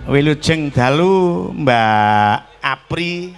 Wilujeng dalu Mbak Apri.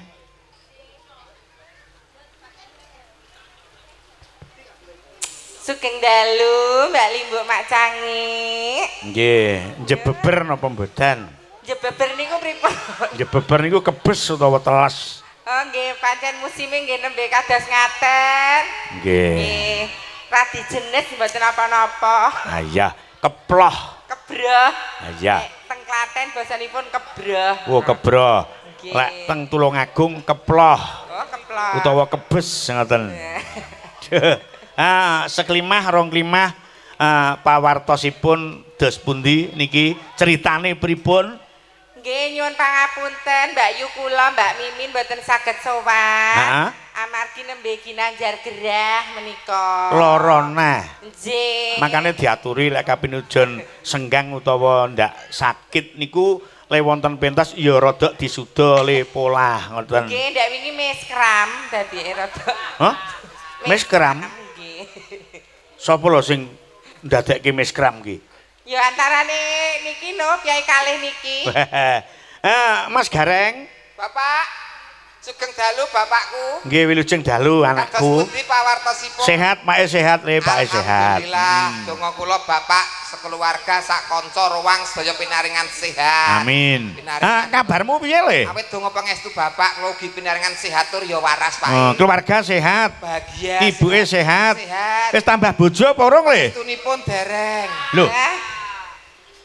Sugeng dalu Mbak Limbuk Mak Cangik. Nggih, jebeber napa mboten? Jebeber niku pripun? Jebeber niku kebes utawa telas? Oh nggih, pancen musime nggih nembe kados ngaten. Nggih. Nggih. Radi jenis mboten napa-napa. Ah iya, keploh. Kebroh. Ah iya. Teng Klaten basanipun kebroh. Oh, kebroh. Nggih. Lek teng Tulungagung keploh Oh, kemploh. utawa kebes ngoten. Seklimah rong klimah pawartosipun dos pundi niki ceritane pripun? Nggih nyuwun pangapunten Mbak Yu kula Mbak Mimin mboten saged sowan. Amargi nembe ginanjar gerah menika. Lara nah. Nggih. Makane diaturi lek kapinujon senggang utawa ndak sakit niku le wonten pentas ya rada disuda le polah ngoten. Nggih, ndak wingi mes kram dadi rada. Hah? Mes kram? Nggih. Sapa lho sing ndadekke mes kram ki? Ya antarane niki no Kyai kalih niki. Mas Gareng. Bapak, sugeng dalu bapakku. Nggih wilujeng dalu anakku. Kados pundi pawartosipun? Sehat, Pak sehat le, Pak sehat. Alhamdulillah, donga kula bapak sekeluarga sak kanca ruang sedaya pinaringan sehat. Amin. Pinaringan. Kabarmu piye le? Awit donga pangestu bapak kula ugi pinaringan sehat tur ya waras Pak. Oh, keluarga sehat. Bahagia. Ibuke sehat. Sehat. Wis tambah bojo apa urung le? Tunipun dereng. Lho,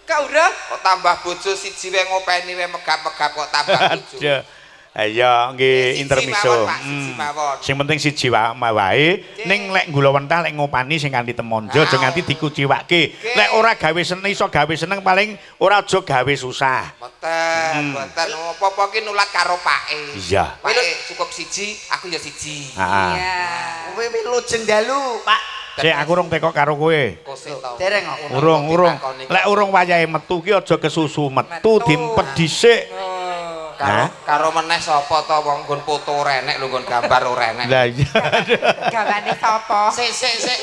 Kok urung? Kok tambah bojo siji wae ngopeni wae megap-megap kok tambah bojo. aduh. Ayo nggih Siji intermiso. mawon, Pak, siji mawon. Sing penting siji wae. Ning lek gula wentah lek ngopani sing kanthi temonjo aja nganti dikuciwake. Lek ora gawe seneng iso gawe seneng paling ora aja gawe susah. Mboten apa-apa ki nulat karo pake. Iya. Pake cukup siji, aku ya siji. Heeh. Iya. Kowe wilujeng dalu, Pak. Sik aku urung teko karo kowe. Kose to. Dereng kok. Urung. Lek urung wayahe metu ki aja kesusu metu dimpet dhisik. Karo meneh sapa to wong nggon foto ora enek lho nggon gambar ora enek. Lah iya. Gawane sapa? Sik.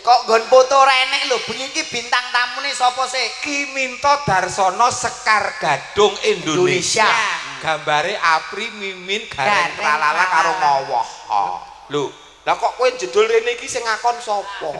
Kok nggon foto ora enek lho, bengi iki bintang tamune sapa sik? Ki Minto Darsono Sekar Gadung Indonesia. Gambare Apri Mimin Gareng Tralala karo Ngowoh. Lho, lah kok kowe jedul rene iki sing ngakon sapa?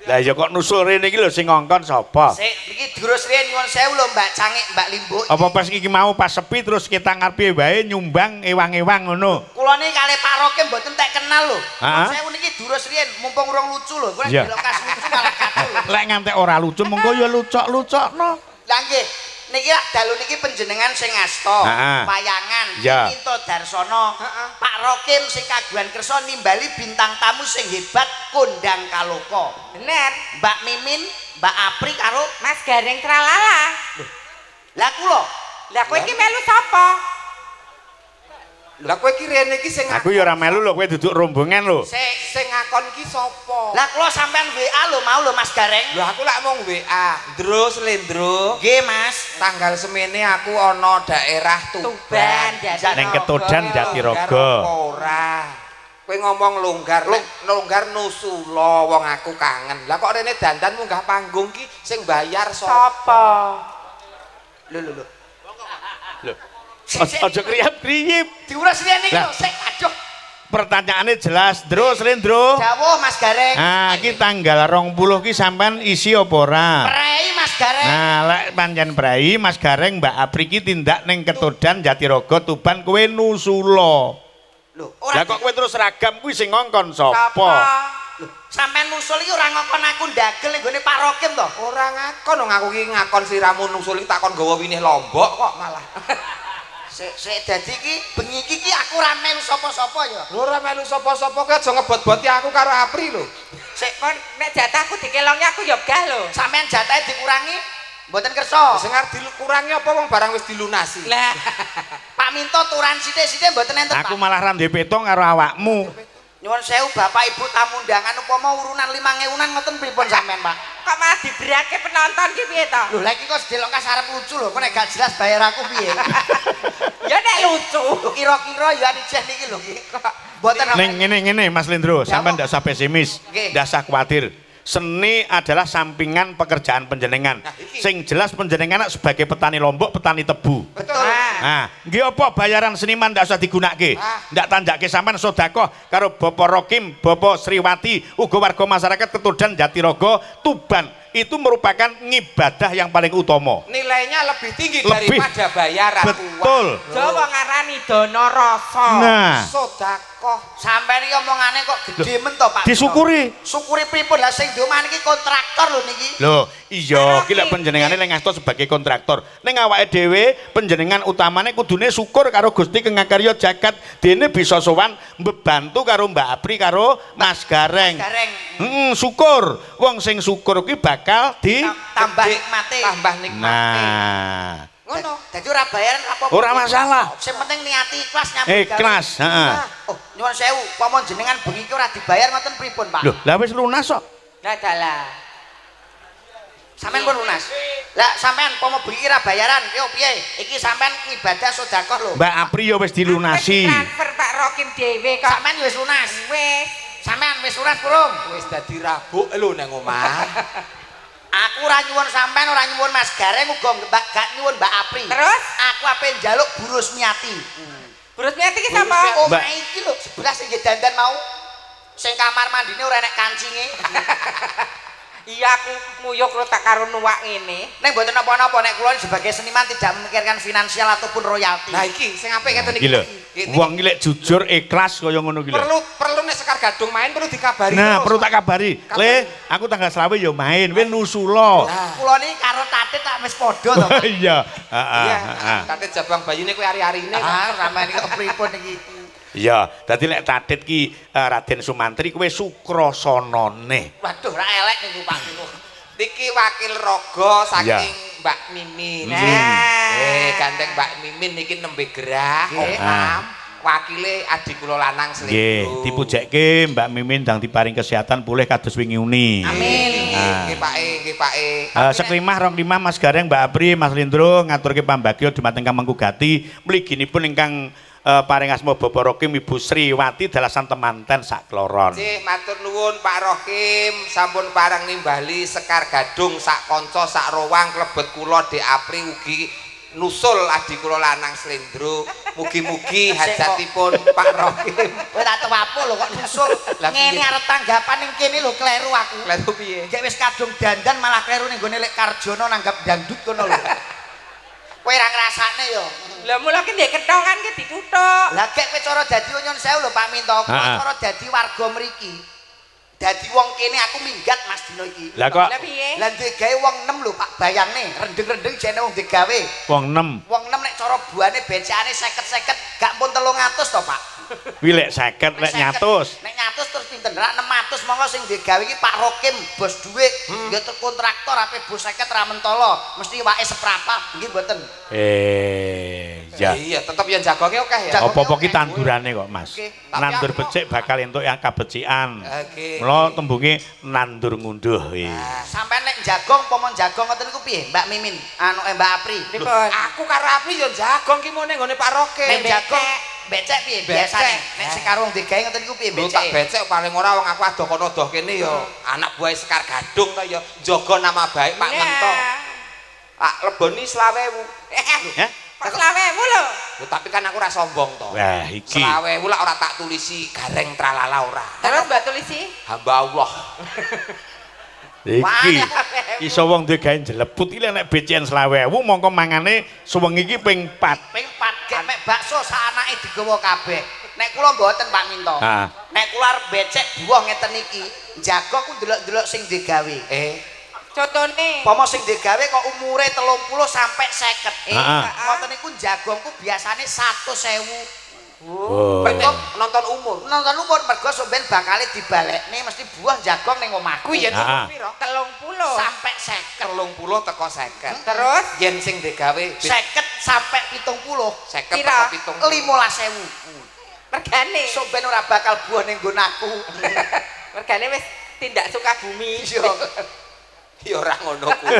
Lah ya kok nusul rene iki lho sing ngongkon sapa? Sik, iki durus riyen nyuwun sewu lho Mbak Cangik, Mbak Limbuk. Apa pas iki mau pas sepi terus kita ngarepe wae nyumbang ewang-ewang ngono. Kula niki kalih paroke mboten tak kenal lho. Heeh. Nyuwun sewu niki durus riyen mumpung urung lucu lho. Kowe Iya. delok kas lucu malah katul. Lek ngantek ora lucu mengko ya lucok-lucokno. Lah nggih, niki lak dalu niki panjenengan sing ngasta, Heeh. wayangan, Ya. Minto Darsono, Pak Rokim sing kagungan kersa nimbali bintang tamu sing hebat kondang kaloka. Bener. Mbak Mimin, Mbak Apri karo Mas Gareng Tralala. lah kula. Lah kowe iki melu sapa? Lah kowe iki rene iki sing Aku ya ora melu lho kowe duduk rombongan lho. sing ngakon ki sapa? Lah kula sampean WA lho mau lho Mas Gareng. Lho aku lak mung WA. Ndro Slendro. Nggih Mas. Tanggal semene aku ana daerah Tuban, Tuban. Jatirogo. Ning Ketodan Jatirogo. Ora. Kowe ngomong longgar, longgar nusula wong aku kangen. Lah kok rene dandan munggah panggung ki sing bayar sapa? Sapa? Lho. Lho. Aja kriyap-kriyip. Diurus riyen iki Lah. lho, sik aduh. Pertanyaannya jelas, terus Lendro. Dawuh Mas Gareng. Nah, iki tanggal 20 ki sampean isi apa ora? Prei Mas Gareng. Nah, lek pancen Brai, Mas Gareng, Mbak Apri ki tindak ning Ketodan Jatirogo Tuban kowe nusula. Lho, Lah kok kowe terus seragam kuwi sing ngongkon sapa? Lho, sampean nusul iki ora ngokon aku ndagel ning gone Pak Rokim to. Ora ngakon wong aku ki ngakon siramu nusul iki takon gawa winih Lombok kok malah. Sik dadi iki bengi iki aku ora melu sapa-sapa ya. Lho ora melu sapa-sapa kowe aja ngebot-boti aku karo Apri lho. Sik Kon nek jatahku dikelongi aku ya gah lho. sampean jatahe dikurangi mboten kersa. Sing arep dikurangi apa wong barang wis dilunasi. Lah, Pak Minto turan sithik-sithik mboten enten Aku Pak. malah ra ndek petong karo awakmu. Nyuwun sewu Bapak Ibu tamu undangan upama urunan 5.000-an ngoten pripun sampean Pak? kok malah diberake penonton ki piye to? Lho lha iki kok delok kas arep lucu lho, kok nek gak jelas bayar aku piye? Ya nek lucu. Lho kira-kira ya ijeh niki lho. Mboten Ning ngene Mas Lendro, sampean ndak usah pesimis, Nggih. ndak usah kuwatir. Seni adalah sampingan pekerjaan panjenengan. Nah, iki. Sing jelas panjenengan sebagai petani lombok, petani tebu. Betul. Nah, nggih apa bayaran seniman ndak usah digunakake. Ah. Ndak tandake sampean sedekah karo Bapak Rokim, Bapak Sriwati, uga warga masyarakat Ketudan Jatirogo, Tuban. Itu merupakan ngibadah yang paling utama. Nilainya lebih tinggi Lebih. daripada bayaran Betul. uang. Jawa ngarani dana rasa. Nah, Sedekah. Sampai ini omongane kok gede men to Pak. disyukuri. Syukuri pripun lah sing domah niki kontraktor lho niki. Loh, iya, ki lek panjenengane lek ngasto sebagai kontraktor. Ning awake dhewe panjenengan utamane kudune syukur karo Gusti Kang Karya Jagat dene bisa sowan mbebantu karo Mbak Apri karo Mas Gareng. Gareng. Syukur. Wong sing syukur kuwi bakal di Tambah Gede, nikmate. Tambah nikmate. Nah, Ngono. Dadi ora bayaran apa-apa. ora masalah. Sing penting niati ikhlas nyambut gawe. Ikhlas, heeh. Oh, nyuwun sewu, pamon jenengan bengi iki ora dibayar ngoten pripun, Pak? Loh, lah wis lunas kok. Lah dalah. Sampeyan pun lunas. Lah sampean pomo bengi iki ora bayaran, yo piye? Iki sampean ibadah sedekah lho. Mbak Apri ya wis dilunasi. Transfer Pak Rokim dhewe kok. Sampean wis lunas. Wis. Sampean wis lunas burung? Wis dadi rabuk lho nang omah. Aku ora nyuwun sampean, ora nyuwun Mas Gareng, uga gak nyuwun Mbak Apri. Terus Aku ape njaluk Burus Miati. Burus Miati ki sapa? Oh, Mbak. iki lho, sebelah sing nggih dandan mau. Sing kamar mandine ora enek kancinge. Iya aku nguyuk lo tak karo nuwak ngene. Nek mboten napa-napa nek kula sebagai seniman tidak memikirkan finansial ataupun royalti. Nah iki sing apik ngeten Iki lho. iki. Wong iki lek jujur ikhlas kaya ngono iki lho. Perlu nek Sekar Gadung main perlu dikabari Nah, terus. perlu tak kabari. Le, aku tanggal selawe ya main, we nusula. Kula niki karo Tatit tak wis padha to. Pak. Iya, heeh, Iya, heeh. Tatit jabang bayine kuwi ari-arine. Ah, ramane kok pripun iki? Iya, dadi lek Tatit ki Raden Sumantri kuwi sukrasanane. Waduh, ora elek niku Pak niku. Niki wakil raga saking Iya. Mbak Mimin. Nah. Gandeng Mbak Mimin niki nembe gerah, Nggih. Om. Wakile adik kula lanang Nggih, Slendro. dipujekke Mbak Mimin ndang diparing kesehatan pulih kados wingi uni. Amin. Nggih Pake, nggih Pake. Seklimah rong limah Mas Gareng, Mbak Apri, Mas Lindro ngaturke pambagya dumateng Kamangku Gati. Mliginipun ingkang paring asma Bapak Rokim Ibu Sriwati dalasan temanten sakloron. Cih, matur nuwun Pak Rokim, sampun parang nimbali Sekar Gadung sak kanca sak rowang klebet kula Dek Apri ugi nusul adik kula lanang Slendro. Mugi-mugi hajatipun Pak Rokim. Kowe tak tewapo lho kok nusul. Lah, piye? Ngene arep tanggapan ning kene lho kleru aku. Kleru piye? Gek wis kadung dandan malah kleru ning gone lek Karjono nanggap dangdut kono lho. Kowe ora ngrasakne yo. Lah mula ki ndek ketongan ki dituthuk. Lah gek kowe cara dadi nyon sewu lho Pak Minto, cara dadi warga mriki. Dadi wong kene aku minggat Mas dina iki. Lah kok Lah piye? Lah ndek gawe wong 6 lho Pak, bayangne rendeng-rendeng jene wong ndek gawe. wong 6. Wong 6 nek cara buane becakane 50-50 gak pun 300 to Pak. Kuwi lek 50 lek 50. nyatus. Nek nyatus terus pinten? Rak 600 monggo sing ndek gawe iki Pak Rokim bos dhuwit. Ya kontraktor ape bos 50 ra mentolo, mesti wake seprapat nggih mboten. Ya. Iya, tetep yang jagonge akeh ya. Apa-apa ki tandurane kok, Mas. Oke. Nandur becik bakal entuk yang kabecikan. Oke. Mula tembunge nandur ngunduh. Sampai nek jagong pomon jagong ngoten niku piye Mbak Mimin? Anu Mbak Apri. Dipun. Aku karo Apri yo jagong ki mone nggone Pak Rokim. Nek jagong becek piye Becek. biasane? Nek sekarung digawe ngoten niku piye Lho tak becek? becek paling ora wong aku adoh kono doh kene yo anak buah Sekar Gadung to yo jaga nama baik Pak Mento. Pak leboni 20.000. Ya? Kok 20.000 lho. Lho tapi kan aku ora sombong to. Wah, iki. 20.000 lah ora tak tulisi gareng tralala ora. Terus Mbak tulisi? Hamba Allah. Iki iso wong duwe gawe jeleput iki nek becen 20.000 mongko mangane suwengi iki ping 4. Ping 4 gek mek bakso sak anake digawa kabeh. Nek kula mboten Pak Minto. Ah. Nek kula arep becek buah ngeten iki, jagong ku ndelok-ndelok sing digawe. Contone. Pomo sing digawe kok umure 30 sampai 50. Heeh. Ngoten niku jagongku biasane 100.000. Oh. Mergo nonton umur. Nonton umur mergo sampean bakal dibalekne mesti buah jagong ning omahku. Kuwi yen Ah. umur piro? 30. Sampai 30 teko 50. Terus Yen sing digawe 50 sampai 70. 50 Pira? teko 70. 15.000. mergane. Sampeyan ora bakal buah ning nggon aku. Mergane wis tindak suka bumi. Iya. Ya ora ngono kuwi.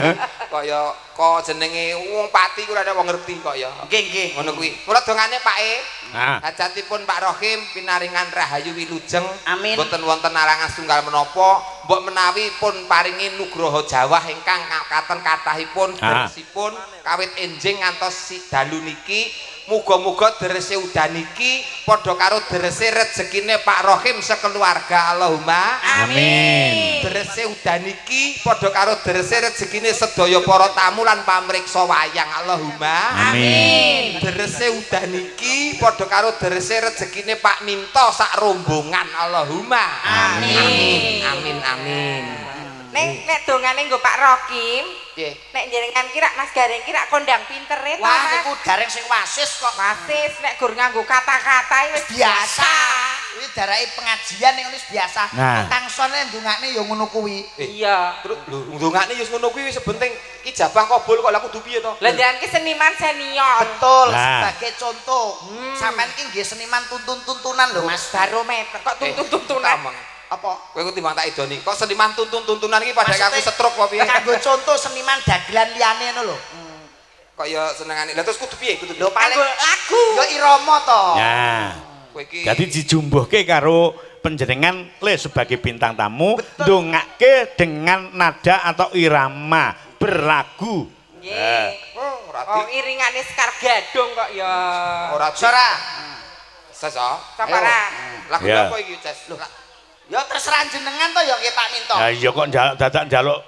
Kaya kok jenenge wong pati ku ora ada wong ngerti kok ya. Nggih, nggih. Ngono kuwi. Mula dongane Pak E. Nah. Hajatipun Pak Rohim pinaringan rahayu wilujeng. Amin. Boten wonten arangan setunggal menapa, mbok menawi pun paringi nugroho jawah ingkang katen kathahipun bersipun kawit enjing ngantos si dalu niki. Muga-muga derese udan iki padha karo derese rezekine Pak Rohim sekeluarga Allahumma Amin. derese udan iki padha karo derese rezekine sedaya para tamu lan pamriksa wayang Allahumma Amin. derese udan iki padha karo derese rezekine Pak Minto sak rombongan Allahumma Amin. amin amin Nek dongane nggo Pak Rokim, nggih nek jenengan kira Mas Gareng kira kondang pintere to. Wah, Mas. niku gareng sing wasis kok. Wasis nek gur nganggo kata-kata wis Biasa. Kuwi darake pengajian ning wis biasa. Nah. Tangsone ndongakne ya ngono kuwi. Iya. terus lho ndongane ya ngono kuwi wis penting ijabah kabul kok lha kudu piye to Lah jenengan ki seniman senior. Betul, Nah. sebagai contoh. Sampeyan iki nggih seniman tuntun-tuntunan lho, Mas. Barometer kok tuntun-tuntunan. Apa? kowe ku timbang tak idoni kok seniman tuntun-tuntunan iki padha aku Maksudnya- stroke apa piye Kanggo contoh seniman dagelan liyane ngono lho. kok ya senengane lha terus kudu piye kudu Lho paling Kanggo lagu. ya irama to. Ya. kowe iki Jadi dijumbuhke karo penjenengan le sebagai bintang tamu ndongake dengan nada atau irama berlagu. Nggih. oh ora Oh, iringane Sekar Gadung kok ya. ora Sora. sesa Sapa ra? lagu Ya. apa iki Ces lho Ya terserah jenengan to ya nggih Pak Minto. Ya iya kok dadak njaluk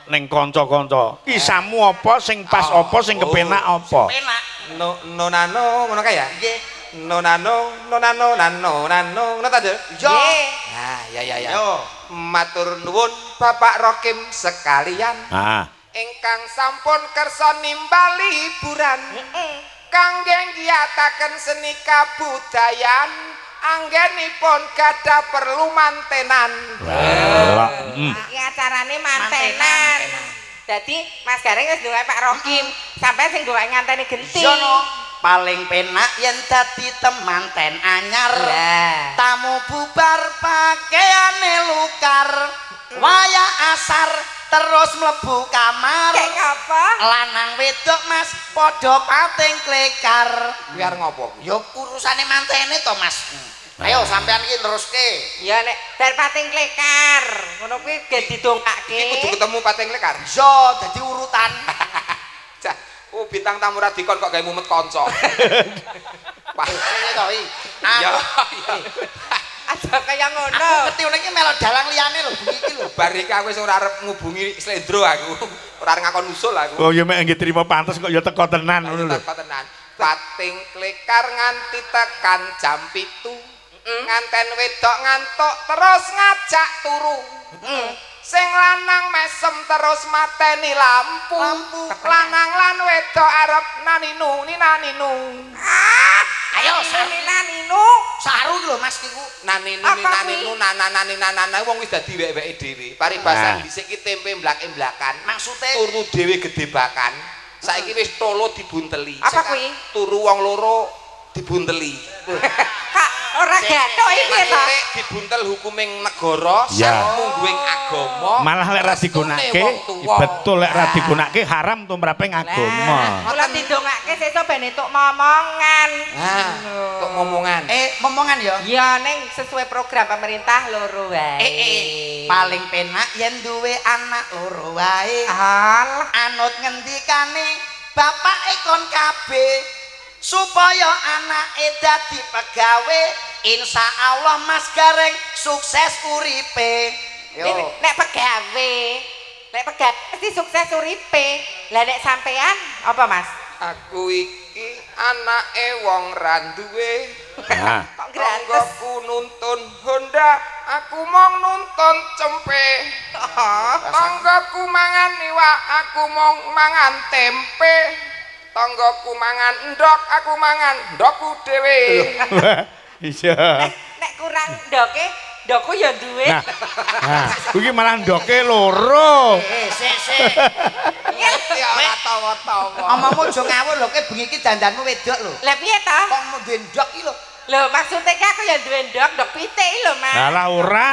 ning kanca-kanca. Isamu apa sing pas apa sing kepenak apa? Penak. no nonano ngono kae ya Nggih. nonano nonano ngono ta Dek? Yo. Nggih. ah ya ya ya Yo. matur nuwun Bapak Rokim sekalian Ah. ingkang sampun kersa nimbali hiburan kangge ngiyataken seni kabudayan anggenipun gadah perlu mantenan Lah. Iki acarane mantenan. Dadi Mas Gareng wis ndongake Pak Rokim, sampean sing ndongake nganteni genti. Sono paling penak yen dadi temanten anyar. Lah. Tamu bubar pakaiane lukar. Wayah asar terus mlebu kamar. Kayak ngapa? Lanang wedok Mas padha pating klekar. biar ngopo Ya urusane mantene to Mas. Ayo sampean iki teruske. Ya nek bar pating klekar, ngono kuwi ge iki didongake. kudu ketemu pating lekar Yo dadi urutan. Cah, bintang tamu radikon kok gawe mumet kanca. Wah, Ngene to iki. ya. Aja kaya Aku ngono. ngerti ngene iki melo dalang liyane lho bengi iki lho. Bar iki aku wis ora arep ngubungi Slendro aku. Ora arep ngakon usul aku. Oh ya mek nggih trima pantes kok ya teko tenan ngono lho. Tak tenan. Pating klekar nganti tekan jam 7. Nganten wedok ngantuk terus ngajak turu. Sing lanang mesem terus mateni lampu. Lanang lan wedok arep naninu ninaninu. Ayo Ninu. saru iki lho Mas niku. Naninu Apa ninaninu nananana wong wis dadi wek-weke dhewe. Paribasan Nah. dhisik ki tempe mblak-emblakan. Maksude Turu dhewe gedhe bakan. Saiki wis tolo dibunteli. Apa kuwi? Turu wong loro dibunteli. Kak ora gathok iki ta. Maksudnya dibuntel hukuming negara Ya. sak mungguing agama. Malah lek ra restune digunakake, wong tuwa. betul lek ra digunakake haram tumraping agama. Kula didongake sesuk ben entuk momongan. Nah, untuk ngomongan. momongan ya. Ya ning sesuai program pemerintah loro wae. Paling penak yen duwe anak loro wae. Alah. Anut ngendikane bapake kon kabeh supaya anake dadi pegawe. Insya Allah Mas Gareng sukses uripe. Nek pegawe mesti sukses uripe. Lah nek sampean apa Mas? Aku iki anake wong ra duwe. Nah. Kok gratis? Tanggaku nuntun Honda, aku mong nuntun cempe. Tanggaku mangan iwak, aku mong mangan tempe. Tanggaku mangan endok, aku mangan ndokku dhewe. Iya. Nek kurang ndoke, ndokku ya duwe. Nah, kuwi malah ndoke loro. Sik. Ya ora tawa-tawa. Omongmu aja ngawur lho, kowe bengi iki dandanmu wedok lho. Lah piye ta? Kok mau ndok iki lho. Lho maksudnya ki aku ya duwe ndok pitik lho Mas. Alah ora.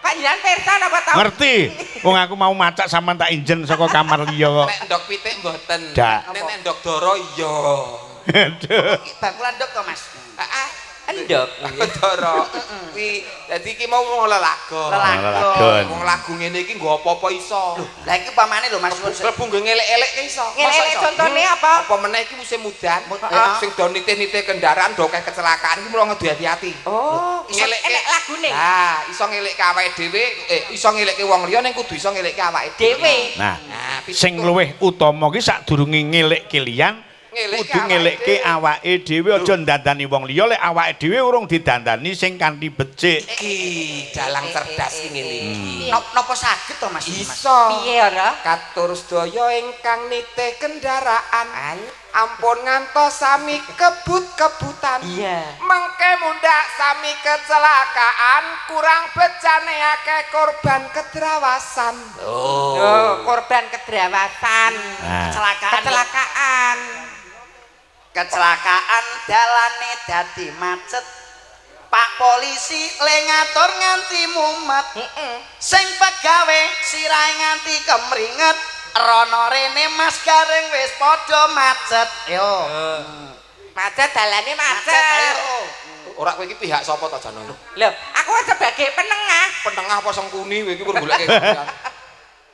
Panjenengan pirsa napa to? Ngerti. Wong aku mau macak sampean tak injen saka kamar liya kok. Nek ndok pitik mboten. Dak. Nek ndok doro iya. Aduh. Iki bakulan ndok to Mas. Heeh. Endok. Doro. Kuwi dadi iki mau lelagon. Lelagon. Wong lagu ngene iki nggo apa-apa iso. Lah iki pamane lho Mas. Lebu nggo ngelek-elek ki iso. Ngelek contone apa? Apa meneh iki musim udan. Sing do nitih-nitih kendaraan do akeh kecelakaan iki mula ngadu hati-hati. Oh, Ngelekke enek lagune. Nah, iso ngelekke awake dhewe, iso ngelekke wong liya ning kudu iso ngelekke awake Dhewe. Nah, pitu. sing luwih utama ki sadurunge ngelekke liyan kudu ngelekke awake dhewe aja ndandani wong liya lek awake dhewe urung didandani sing kanthi becik. Iki dalang cerdas iki ngene iki. Napa saged to Mas? Iso. Piye ora? Katur sedaya ingkang nitih kendaraan. Ampun ngantos sami kebut-kebutan. Iya. Mengke mundak sami kecelakaan, kurang becane akeh korban kedrawasan. Oh, korban kedrawasan. Nah. Kecelakaan. Kecelakaan dalane dadi macet. Pak polisi le ngatur nganti mumet. Sing pegawe sirahe nganti kemringet. Rono rene Mas Gareng wis padha macet. Yo. Macet dalane macet. Ayo. Ora kowe iki pihak sapa to Janono? Lho, aku sebagai penengah. Penengah apa sengkuni kowe iki goleke kegiatan.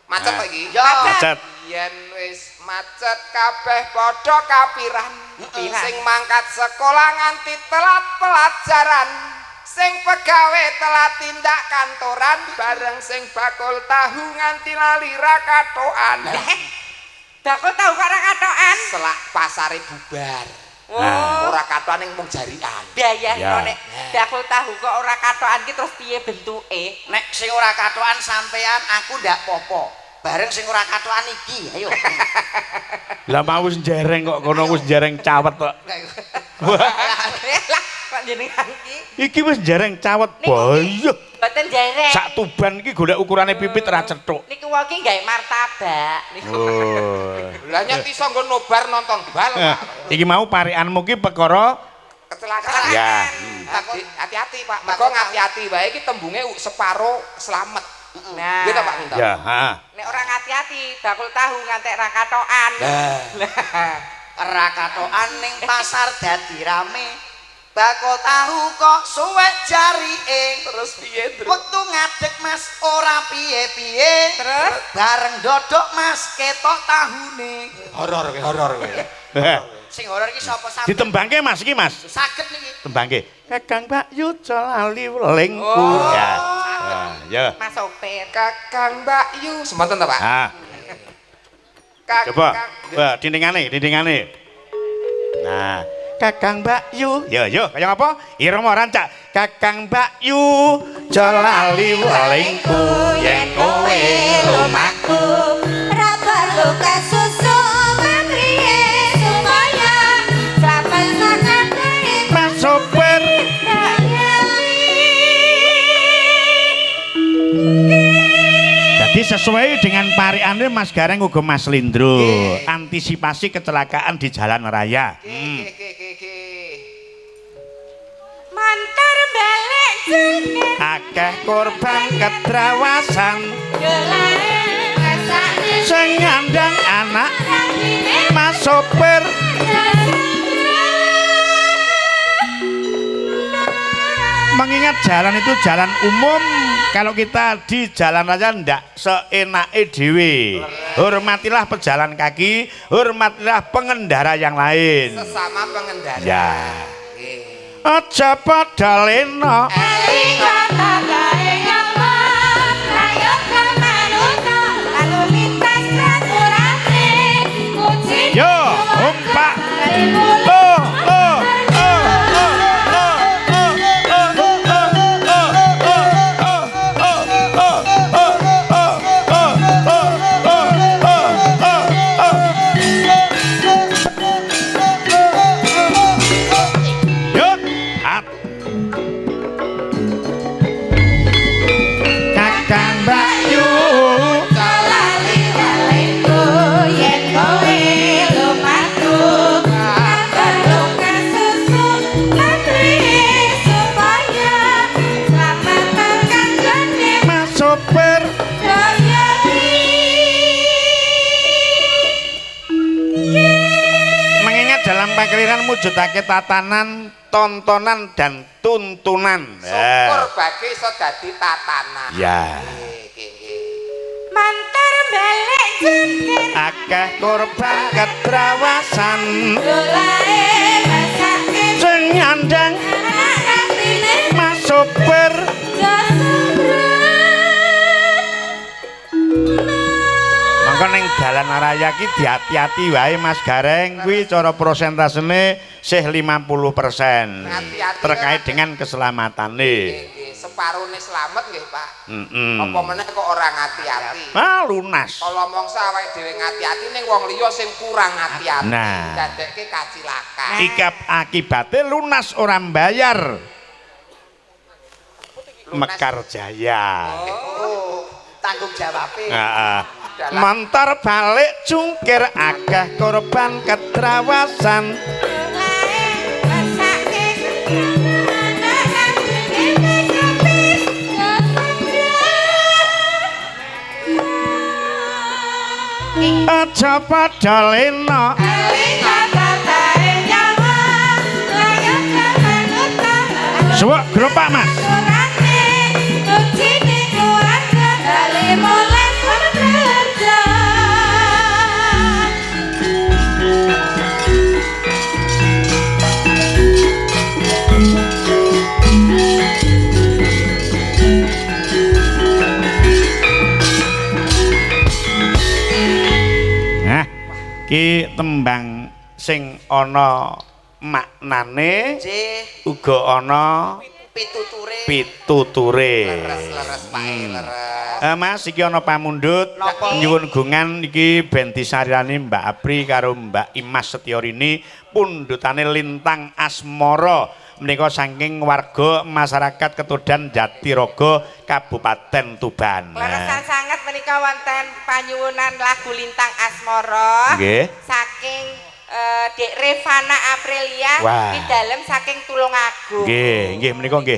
Macet kok iki? Yo. Macet. Yen wis macet kabeh padha kapiran. Sing mangkat sekolah nganti telat pelajaran. Sing pegawe telat tindak kantoran bareng sing bakul tahu nganti lali rakatoan. Bakul tahu kok ora katokan. Selak pasare bubar. Oh, Ora katokan ning mung jarian. biaya Ya. nek bakul tahu kok ora katokan ki terus piye bentuke? Nek sing ora katokan sampean aku ndak popo. Bareng sing ora katokan iki. Ayo. Lah mau wis jereng kok kono wis jereng cawet kok. Lah, kok jenengan iki Iki wis jereng cawet boyo. mboten jereng. Sak tuban iki golek ukurane pipit ra cethuk. Niku wae ki gawe martabak niku. Oh. Lah nyet iso nggo nobar nonton bal. Iki mau parikanmu ki perkara Kecelakaan. ya. Hati-hati Pak. Mergo ngati-ati wae iki tembunge separo slamet. Nah, Gitu Pak Minto. Ya, heeh. nek ora ngati-ati bakul tahu ngantek ra katokan. Ora katokan ning pasar dadi rame. Bakul tahu kok suwek jarike. Terus piye, Bro? Wektu ngadeg Mas ora piye-piye. Terus bareng dodok Mas ketok tahune. Horor kowe. Sing horor iki sapa sampeyan? Ditembangke Mas iki Mas. Saged niki. Tembangke. Kakang Mbak Yu lali lengku. Ya. Nah, ya. Mas sopir. Kakang Mbak Yu. Semanten ta, Pak? Ah, coba. Wah, dindingane. Nah, Kakang Mbak Yu. Yo, kaya apa? Irama rancak. Kakang Mbak Yu lali lengku yen kowe rumahku. Ra perlu kesusu matriye supaya sampai sanate Mas sopir. Jadi sesuai dengan pariane Mas Gareng uga Mas Lindro. Antisipasi kecelakaan di jalan raya. Mantar balik jeneng Akeh korban ketrawasan gelare rasane sing ngandang anak Mas sopir. Mengingat jalan itu jalan umum, kalau kita di jalan raya ndak seenake dhewe. Hormatilah pejalan kaki, hormatilah pengendara yang lain. Sesama pengendara. Ya. Aja padha lena. eling kata gawe ngapa ayo kemanuta lalu lintas peraturan kucing Yo, umpak. dalam pakliran mujudake tatanan, tontonan dan tuntunan. Syukur bagi iso dadi tatanan. Ya. Mantar balik jengker Akeh korban ketrawasan Dolae masake sing nyandang anak katine Mas Sopir. Mangko ning dalan raya ki diati-ati wae Mas Gareng kuwi cara prosentasene sih 50% Hati-hati, terkait Pak. dengan keselamatane. Nggih, separone slamet nggih, Pak. Heeh. Apa meneh kok ora ngati-ati. Ah lunas. Kalau mongso awake dhewe ngati-ati ning wong liya sing kurang ngati-ati. Nah. Dadekke kacilakan. Ikap akibate lunas ora mbayar. Mekar Jaya. Oh, tanggung jawabe. Heeh. Montor balik cungkir akeh korban ketrawasan. Aja padha lena suwek gropak Mas. Nah, ki tembang sing ana maknane Nggih, uga ana pituture. pituture. Leres Pak, leres. Mas iki ana pamundhut Napa? nyuwun gungan iki ben disarirani Mbak Apri karo Mbak Imas Setyorini pundhutane Lintang Asmara menika saking warga masyarakat Ketudan Jatirogo Kabupaten Tuban. Leresan sangat menika wonten panyuwunan lagu Lintang Asmara Nggih. saking Dek Revana Aprilia Wah. di dalem saking Tulungagung. Nggih menika nggih.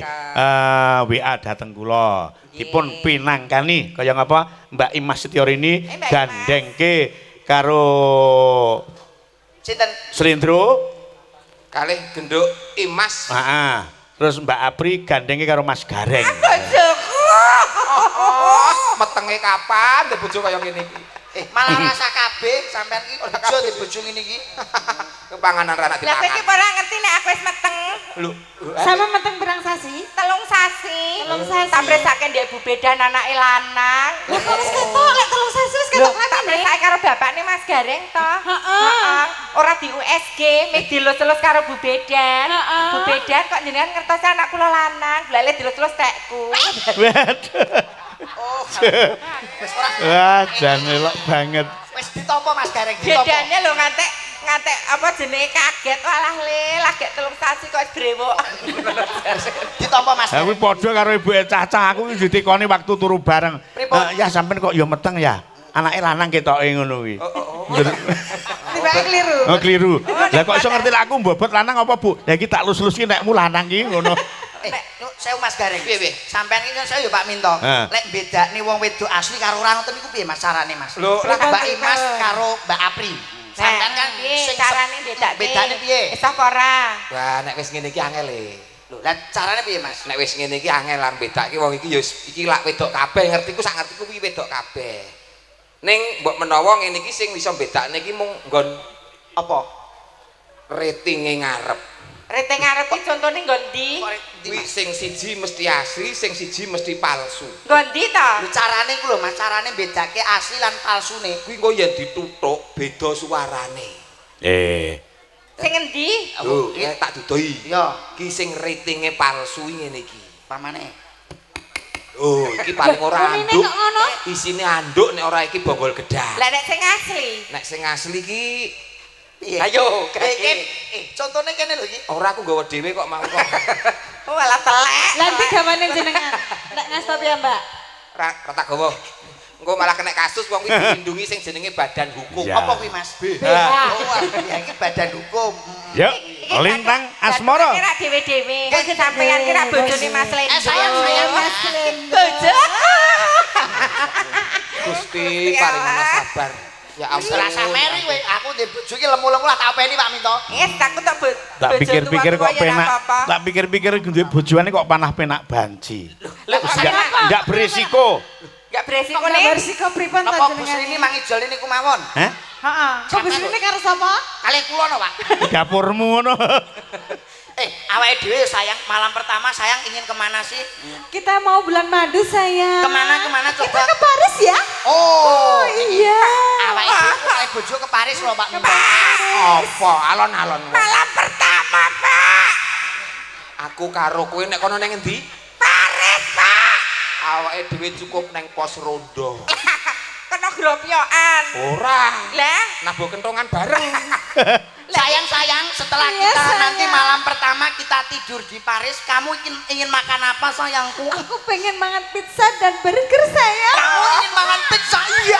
WA dhateng kula. Dipun pinangkani kaya ngapa Mbak Imas Setyorini Mbak Imas. gandengke karo Sinten? Slendro. Kalih genduk Imas. Heeh. Terus Mbak Apri gandengke karo Mas Gareng. Bojoku. Oh, metenge kapan ndek bojo kaya ngene iki? Malah rasa kabeh sampean iki bojo di bojo ngene iki. Kepanganan ra nak Lah kowe iki dipangan. ora ngerti nek aku wis meteng. Lho, Sama meteng berang sasi. Telung sasi. Telung sasi. Tak presake ndek Bu Bedan anake lanang. Lah kok wis ketok lek telung sasi wis ketok Tak katene. presake karo bapakne Mas Gareng to. Heeh. Ora di USG, mek dilus-lus karo Bu Bedan. Heeh. Bu Bedan kok jenengan ngertos anak kula lanang. Lah dilus-lus tekku. Waduh. Oh, wis ora Wah, jan elok banget. wis ditampa Mas Gareng ditampa. Bedane lho ngantek apa jenenge kaget walah le lagi telung sasi kok brewok. Ditampa Mas Aku Gareng. padha karo ibuke Caca, aku iki ditekoni waktu turu bareng. Pripun? Ya sampean kok ya meteng ya. Anake lanang ketoke ngono kuwi. Tibake keliru. Oh keliru. Lah kok iso ngerti lek aku mbobot lanang apa, Bu? Ya iki tak lus-lus ki nekmu lanang ki ngono. Saya Mas Gareng. Piye, piye? Sampean iki kan saya ya Pak Minto. Heeh. Lek bedane wong wedok asli karo ora ngoten niku piye Mas carane Mas? Lho, Lah pripun, Mbak pripun? Imas karo Mbak Apri. Sampean kan piye sing carane bedake? bedane piye? Wis apa ora? Wah, nek wis ngene iki angel e. Lho, lah carane piye Mas? Nek wis ngene iki angel lan bedake wong iki ya iki lak wedok kabeh, ngertiku sak ngertiku kuwi wedok kabeh. Ning mbok menawa ngene iki sing iso bedakne iki mung nggon Apa? ratinge ngarep. Rating ngarep iki contone nggon ndi? Kuwi sing siji mesti asli, sing siji mesti palsu. Nggon ndi to? Lho carane iku lho Mas, carane bedake asli lan palsune. Kuwi engko yen dituthuk beda suarane. Sing endi? Lho, nek tak dudoi. Iya, Ki sing ratinge palsu ngene iki. pamane. Oh, iki paling ora Kumine anduk. kok ngono? Isine anduk nek ora iki bonggol gedang. Lah nek sing asli. Nek sing asli iki Piye? ayo, Contone kene lho iki. ora aku nggawa dhewe kok mau kok. Oh alah telek. Lah iki gawane jenengan. Nek ngasta piye, Mbak? Ora tak gawa. Engko malah kena kasus wong kuwi dilindungi sing jenenge badan hukum. Ya. Apa kuwi Mas? BH. Oh, ya iki badan hukum. Yuk, Lintang Asmara. Kira dhewe-dhewe. Sampeyan kira bojone Mas Lendo. Sayang Mas. Bojoku. Gusti paringana sabar. Ya ampun. Rasa meri kowe, aku ndek bojo iki lemu-lemu lah tak openi Pak Minto. Aku tak Tak pikir-pikir kok penak. Tak pikir-pikir duwe bojone kok panah penak banci. Enggak berisiko. Enggak beresiko Kok nih. bersiko pripun ta Napa jenengan? Busrini mangijol niku mawon? Hah? Heeh. Kok Busrini karo sapa? Kalih kula no, Pak. Dapurmu ngono. Awake dhewe sayang malam pertama sayang ingin kemana sih? Kita mau bulan madu sayang. Kemana Kita coba? ke Paris ya? Oh, iya. Awake dhewe kali bojo ke Paris lho Pak Minto. Apa alon-alon wong. Malam pertama, Pak. Aku karo kowe nek kono ning endi? Paris, Pak. Awake dhewe cukup neng pos rondo. Kena gropyokan. Ora. Lah, Nabok kentongan bareng. Sayang, setelah Iya, kita sayang. nanti malam pertama kita tidur di Paris, kamu ingin makan apa sayangku? Aku pengen makan pizza dan burger sayang. Kamu ingin makan pizza? Iya.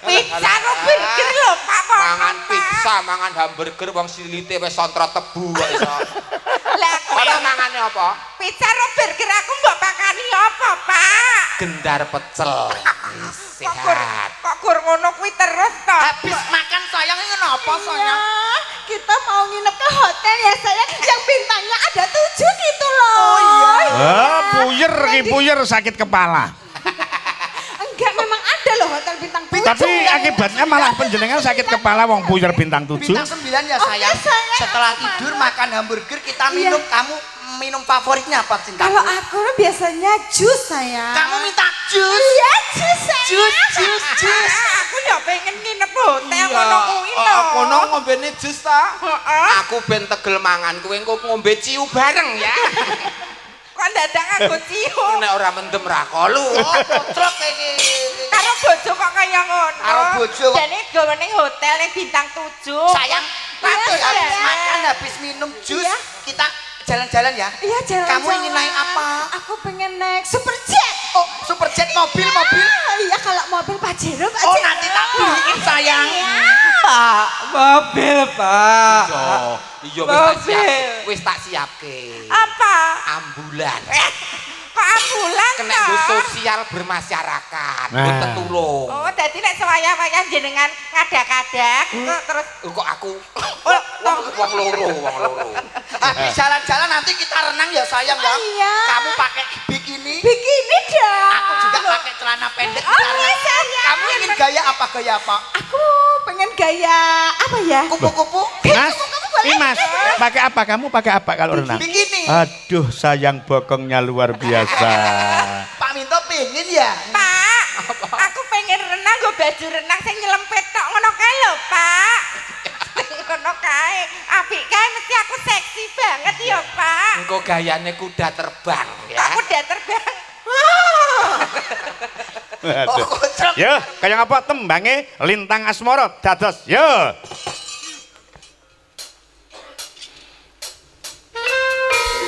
pizza kok burger lho, Pak. Kok Mangan Pak? pizza, mangan hamburger wong silite wis sontra tebu kok iso. Lah, Kono mangane apa? pizza karo burger aku mbok pakani apa, Pak? Gendar pecel. Sehat. Kok gur ngono kuwi terus to? Habis makan sayang ingin apa sayang? Iya, kita mau nginep ke hotel ya sayang yang bintangnya ada 7 gitu loh. Oh iya. Puyer ki puyer sakit kepala. Enggak, memang ada loh hotel bintang 7. Tapi akibatnya malah penjenengan sakit kepala wong puyer bintang 7. Bintang 9 ya sayang. sayang. Setelah tidur makan hamburger kita minum. Kamu minum favoritnya apa cintaku? Kalau aku biasanya jus sayang. Kamu minta jus? Iya, jus sayang. Jus. Aku ya pengen nginep hotel ngono kuwi to. Kono ngombene jus ta? Heeh. Aku ben tegel mangan kowe engko ngombe ciu bareng ya. Kok dadak aku cium. Nek ora mendem ra kolu. Oh, potrok iki. Karo bojo kok kaya ngono. Karo bojo kok. Jane gawe ning hotel ning bintang 7. Sayang, nanti Iya, habis sayang. makan, habis minum jus, Iya. kita jalan-jalan ya? Iya, jalan-jalan. Kamu ingin naik apa? Aku pengen naik superjet. Oh, superjet mobil. Iya, kalau mobil Pajero, Pak. Oh, nanti tak beliin sayang. Pak, mobil, Pak. Iya Mobil. wis tak siapke. Apa? Ambulan. Kok ambulan Kena to? nggo sosial bermasyarakat. Nah. Nah. Tetulung. Oh, dadi nek sewaya-waya jenengan ngadak-kadak kok terus Kok aku wong loro. Habis jalan-jalan nanti kita renang ya sayang ya. Iya. Kamu pakai bikini, Bikini dong. aku juga pakai celana pendek. Oh, kita iya, renang. sayang. Kamu ingin gaya apa? Aku pengen gaya apa ya? Kupu-kupu? Mas, ini Mas, pakai apa? Kamu pakai apa kalau renang? Bikini. Aduh, sayang bokongnya luar biasa. Pak Minto pengen ya? Pak, aku pengen renang nggo baju renang sing nyelempet tok ngono kae lho, Pak. Ngono kae. Apik kae mesti aku seksi banget ya, Pak. Engko gayane kuda terbang ya. Aku udah terbang. Aduh. Kocok. Yo, kayak apa tembange Lintang Asmara dados. Yo.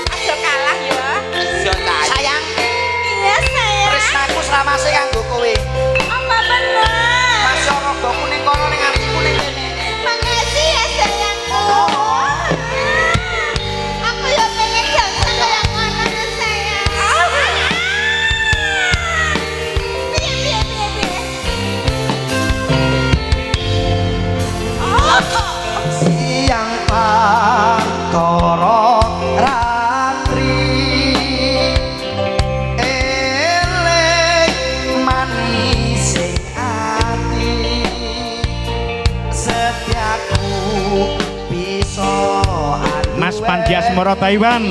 Aja kalah ya. Iso ta. Sayang, Iya, sayang. tresnaku selamase kanggo kowe. Apa bener? Masya rogoku ning kono ning atiku ning kene. Makasih ya sayangku. Aku ya pengen ganteng kayak ngono ya sayang. Piye. Siang pantoro ratri elek manis ati setiaku bisa Mas Pandi Asmara Taiwan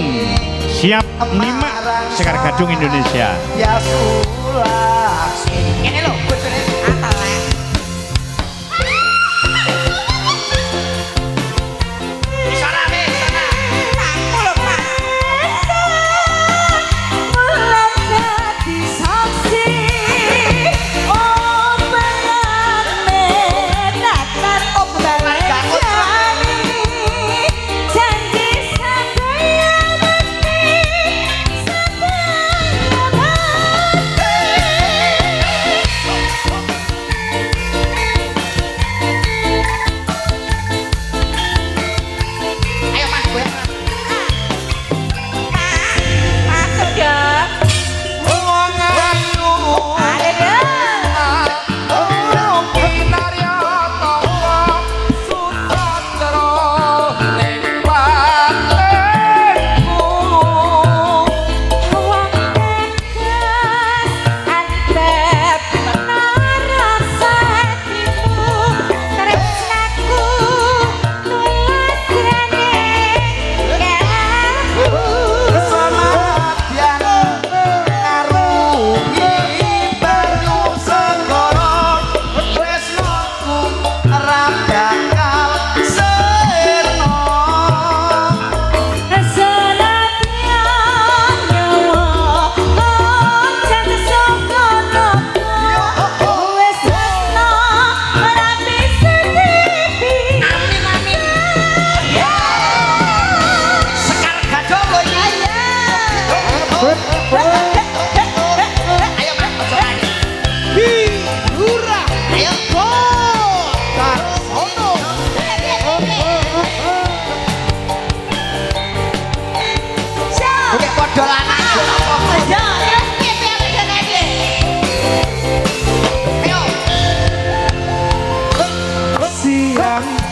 siap nyimak Sekar Gadung Indonesia. ya sulasi ini lho bojone atelek sana be sana Aku lho, Pak. Bulan dadi saksi. Oh, pengarme datar obale jani. Janji sadaya mati. Sadaya mati.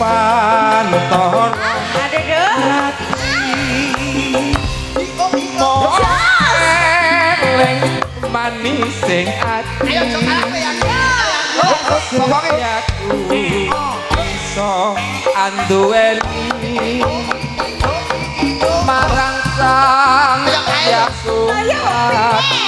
pantoro Aduh. Eleng manis sing ati aku iso anduweni marang sang Yasumati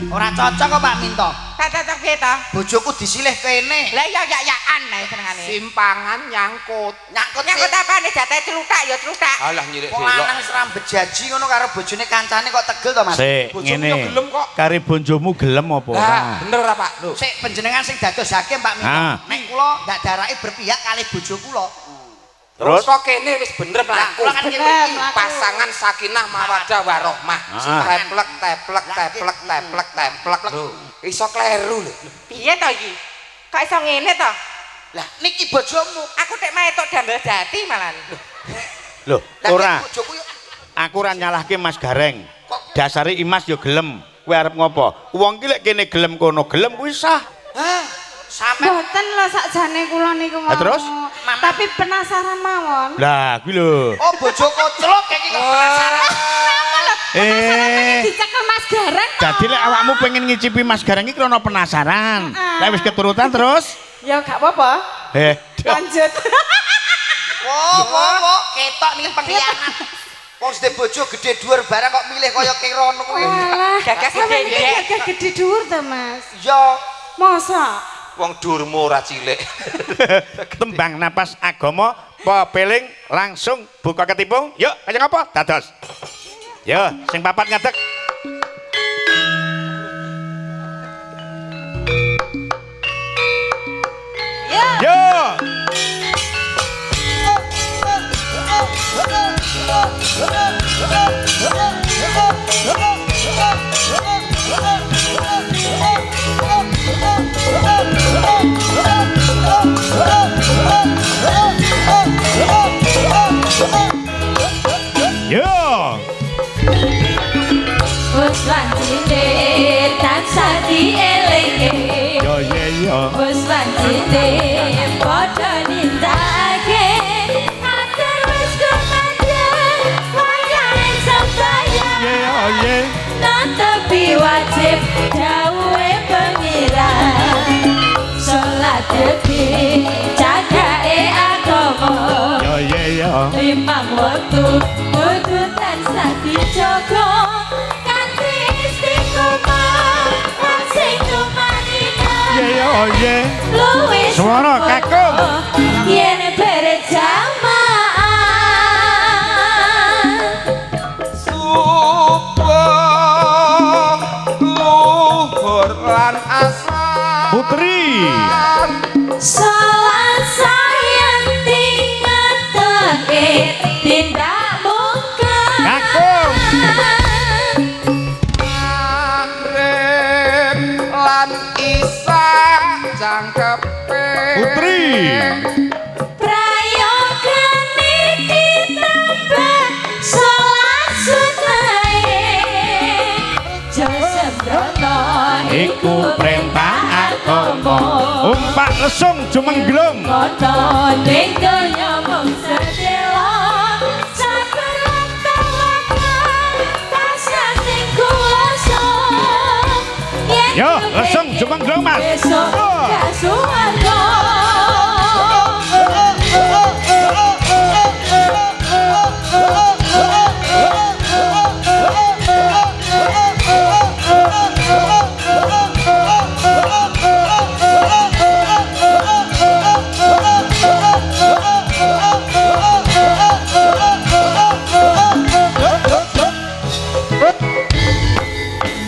Ora cocok kok Pak Minto. Tak cocok piye to? Bojoku disilih kene. Lah ya ya-yakan ae senengane. simpangan nyangkut Nyangkut Nyangkut apane jatahe celutak ya celutak. alah nyirik wong lanang seram bejaji ngono karo bojone kancane kok tegel to Mas? Sik, Bojomu ngene. yo gelem kok. Kari bonjomu gelem apa ora? lah bener ra Pak lho Sik panjenengan sing dadosake Pak Minto. Ah. Nek kula ndak darake berpihak kali bojo kula. terus kok kene wis bener mlaku kula kan kene iki pasangan sakinah mawadah warohmah Ah. teplek teplek teplek teplek teplek lho iso kleru lho Piye to iki? Kok iso ngene to? Lah niki bojomu. Aku tek mae tok Damel Jati malan. Loh, Lah ora. nek bojoku yo Aku ora nyalahke Mas Gareng. Dasare Imas yo gelem. Kowe arep ngopo? Wong ki lek kene gelem kono gelem kuwi sah. Hah, sampe Mboten lho sakjane kula niku mau. Terus? Tapi penasaran mawon. Lah, kuwi lho. oh bojoku celuk iki kok penasaran. Dicekel Mas Gareng. Dadi lek awakmu pengen ngicipi Mas Gareng iki krana penasaran. Lek wis keturutan terus Ya gak apa-apa. Lanjut. Wo, ketok nih pengkhianat. Wong sedhe bojo gede dhuwur barang kok milih kaya kiron kuwi. Walah, Gagah sampeyan gede, iki Dek. gagah gede dhuwur to, Mas. Ya, Masa? wong durmu ora cilik tembang napas agama pepeling langsung buka ketipung. Yuk, kaya ngapa? Dados. Yo, sing papat ngadeg. Yo. Yo. Wes lancine tansah dielinge Yo yo. Wes lancine padha nindakake atur wis kumandheng wayahe sembayang Yo. nang tepi wajib dawuhe pengiran salat depi cagake agama Yo. limang wektu kudu tansah dijaga kanthi istiqomah lan sing tumanina Yo. luwih Suara kakung. yen berjamaah subuh luhur lan asar Putri. salat sayanti Prayogane ditambah salat sunahe Joseph Brono Iku perintah agama. Umpak lesung jumenglung. Kono ning donya mung sedelo sabar lan tawakal tasih sing kuwasa Yo, lesung jumenglung Mas. besok kasuwarga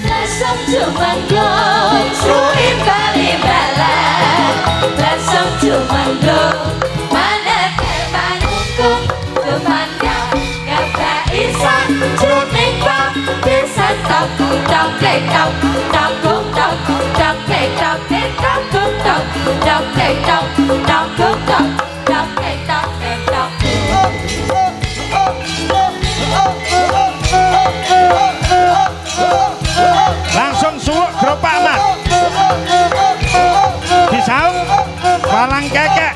Lesung jumenglung suwi bali-balan Lesung jumenglung manep panungkung Tumandang gabah isan juning bang Bisa tok tok tek tok tok tok tok tok tek tok tek tok tok tok tok tek tok tok tok tok tok tek tok tek tok Langsung suluk geropak Mas. Disaung walang kekek.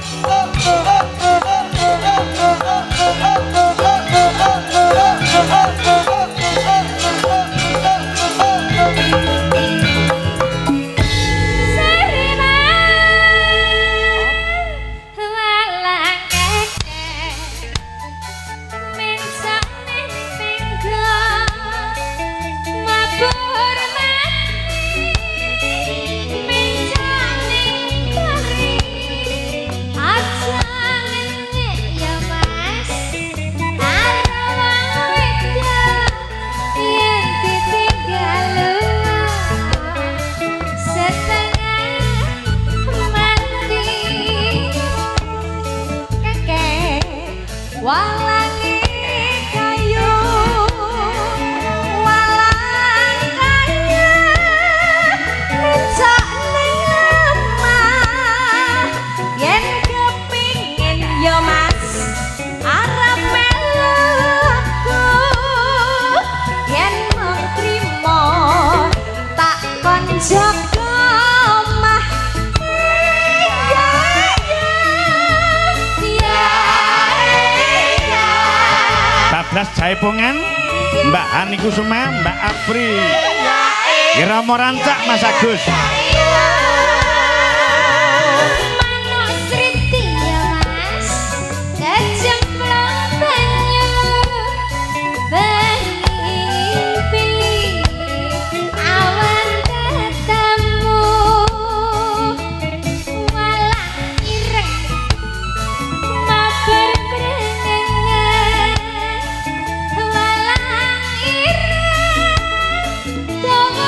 Walangi kayu walang kayu mencak ning lemah yen kepingin yo mas arep melu aku yen mung trimo tak kon jaga omah Bablas Jaipongan, Mbak Hani Kusuma, Mbak Afri. Irama rancak Mas Agus. Manuk sriti ya mas kecemplung banyu bengi pilih awan ketemu walang ireng mabar brengengan walang ireng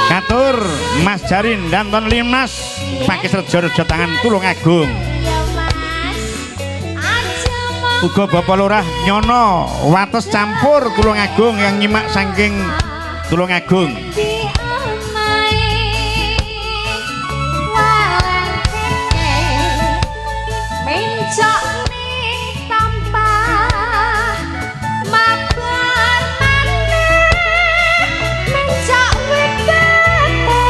Katur Mas Jarin dan Ton Limnas pakai Rejo tangan Tulungagung. ya mas aja mau Uga Bapak Lurah Nyono wates campur Tulungagung yang nyimak saking Tulungagung. di omahe walang keke mencok ning tampah mabar maneh mencok wekate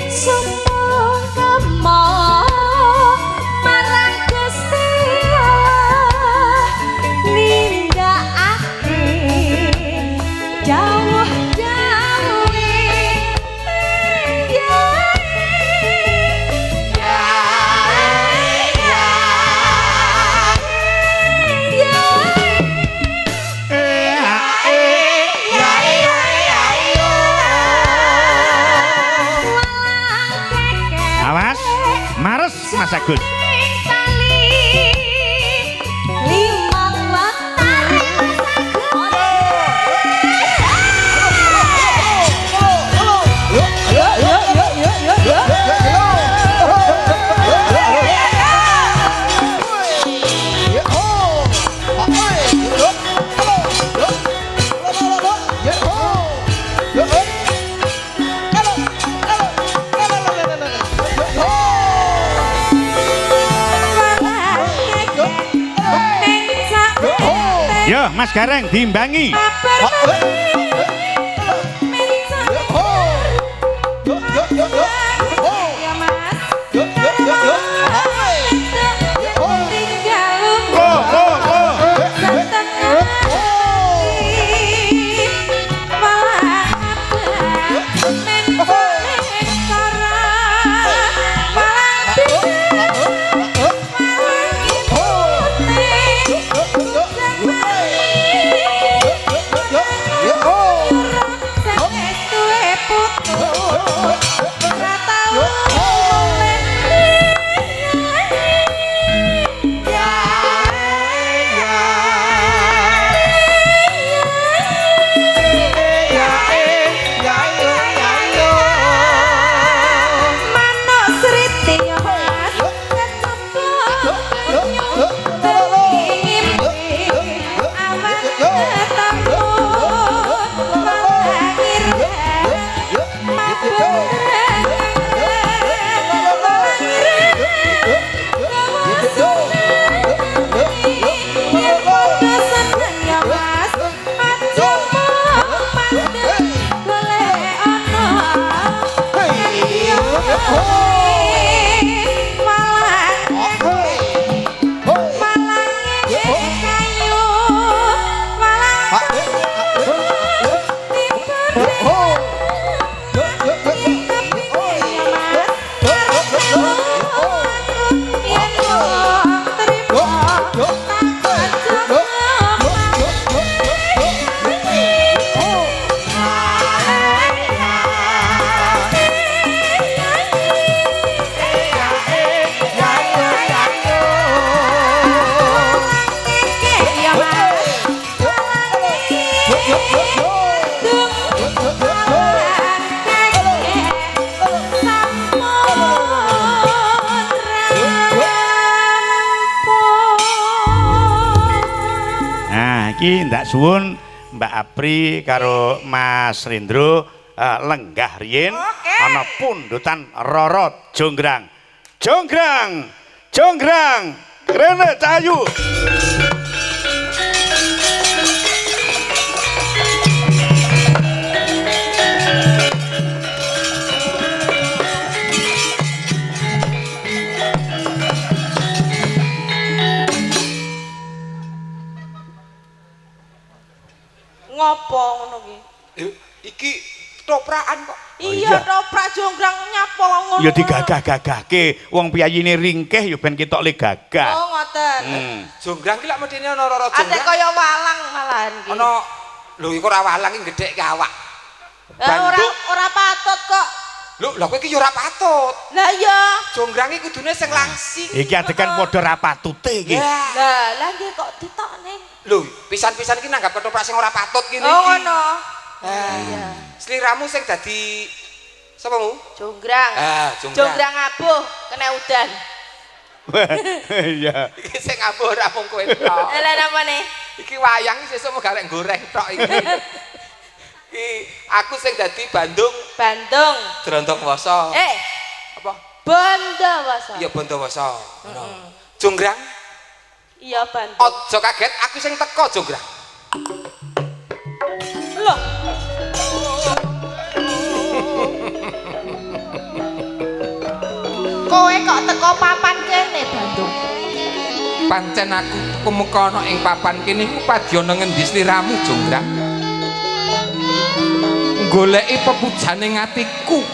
sumpung kemo marang Gusti Allah nindakake dawuh-dawuhe Awas, mares Mas Agus. Limang wetane Yo Mas Gareng diimbangi. Ndak suwun Mbak Apri karo Mas Rindro lenggah riyin ana pundutan Roro Jonggrang. Jonggrang, Jonggrang, rene Cahayu. Ngopo ngono ki? Iki toprakan kok. Iya, toprak Jonggrang nyapa ngono. Ya digagah-gagahke, wong piyayine ringkeh ya ben ketok le gagah. Oh, ngoten. Jonggrang ki lak medene ana Roro Jonggrang. Ate kaya walang malahan ki. Ana lho iku ora walang iki gedhekke awak. Ora patut kok. Lho kowe iki ya ora patut. Lah iya. Jonggrang iki kudune sing langsing. Iki adegan padha ra patute iki. Lah nggih kok ditokne. Lho, pisan-pisan iki nanggap ketoprak sing ora patut kene iki. Oh ngono. Iya. Sliramu sing dadi sapa mu? Jonggrang. Jonggrang. Jonggrang abuh kena udan. Iya. Iki sing abuh ora mung kowe tok. Lah napane? Iki wayang sesuk mau garek goreng tok iki. Iki aku sing dadi Bandung. Bandung. Drondongwasa. Apa? Bandawasa. Iya Bandawasa. Ngono. Jonggrang? Iya Bandung. Aja kaget, aku sing teko Jonggrang. Loh. Kowe kok teko papan kene Bandung? Pancen aku kemeka ana ing papan kene iku padyana ngendi sliramu Jonggrang? Goleki pepujane atiku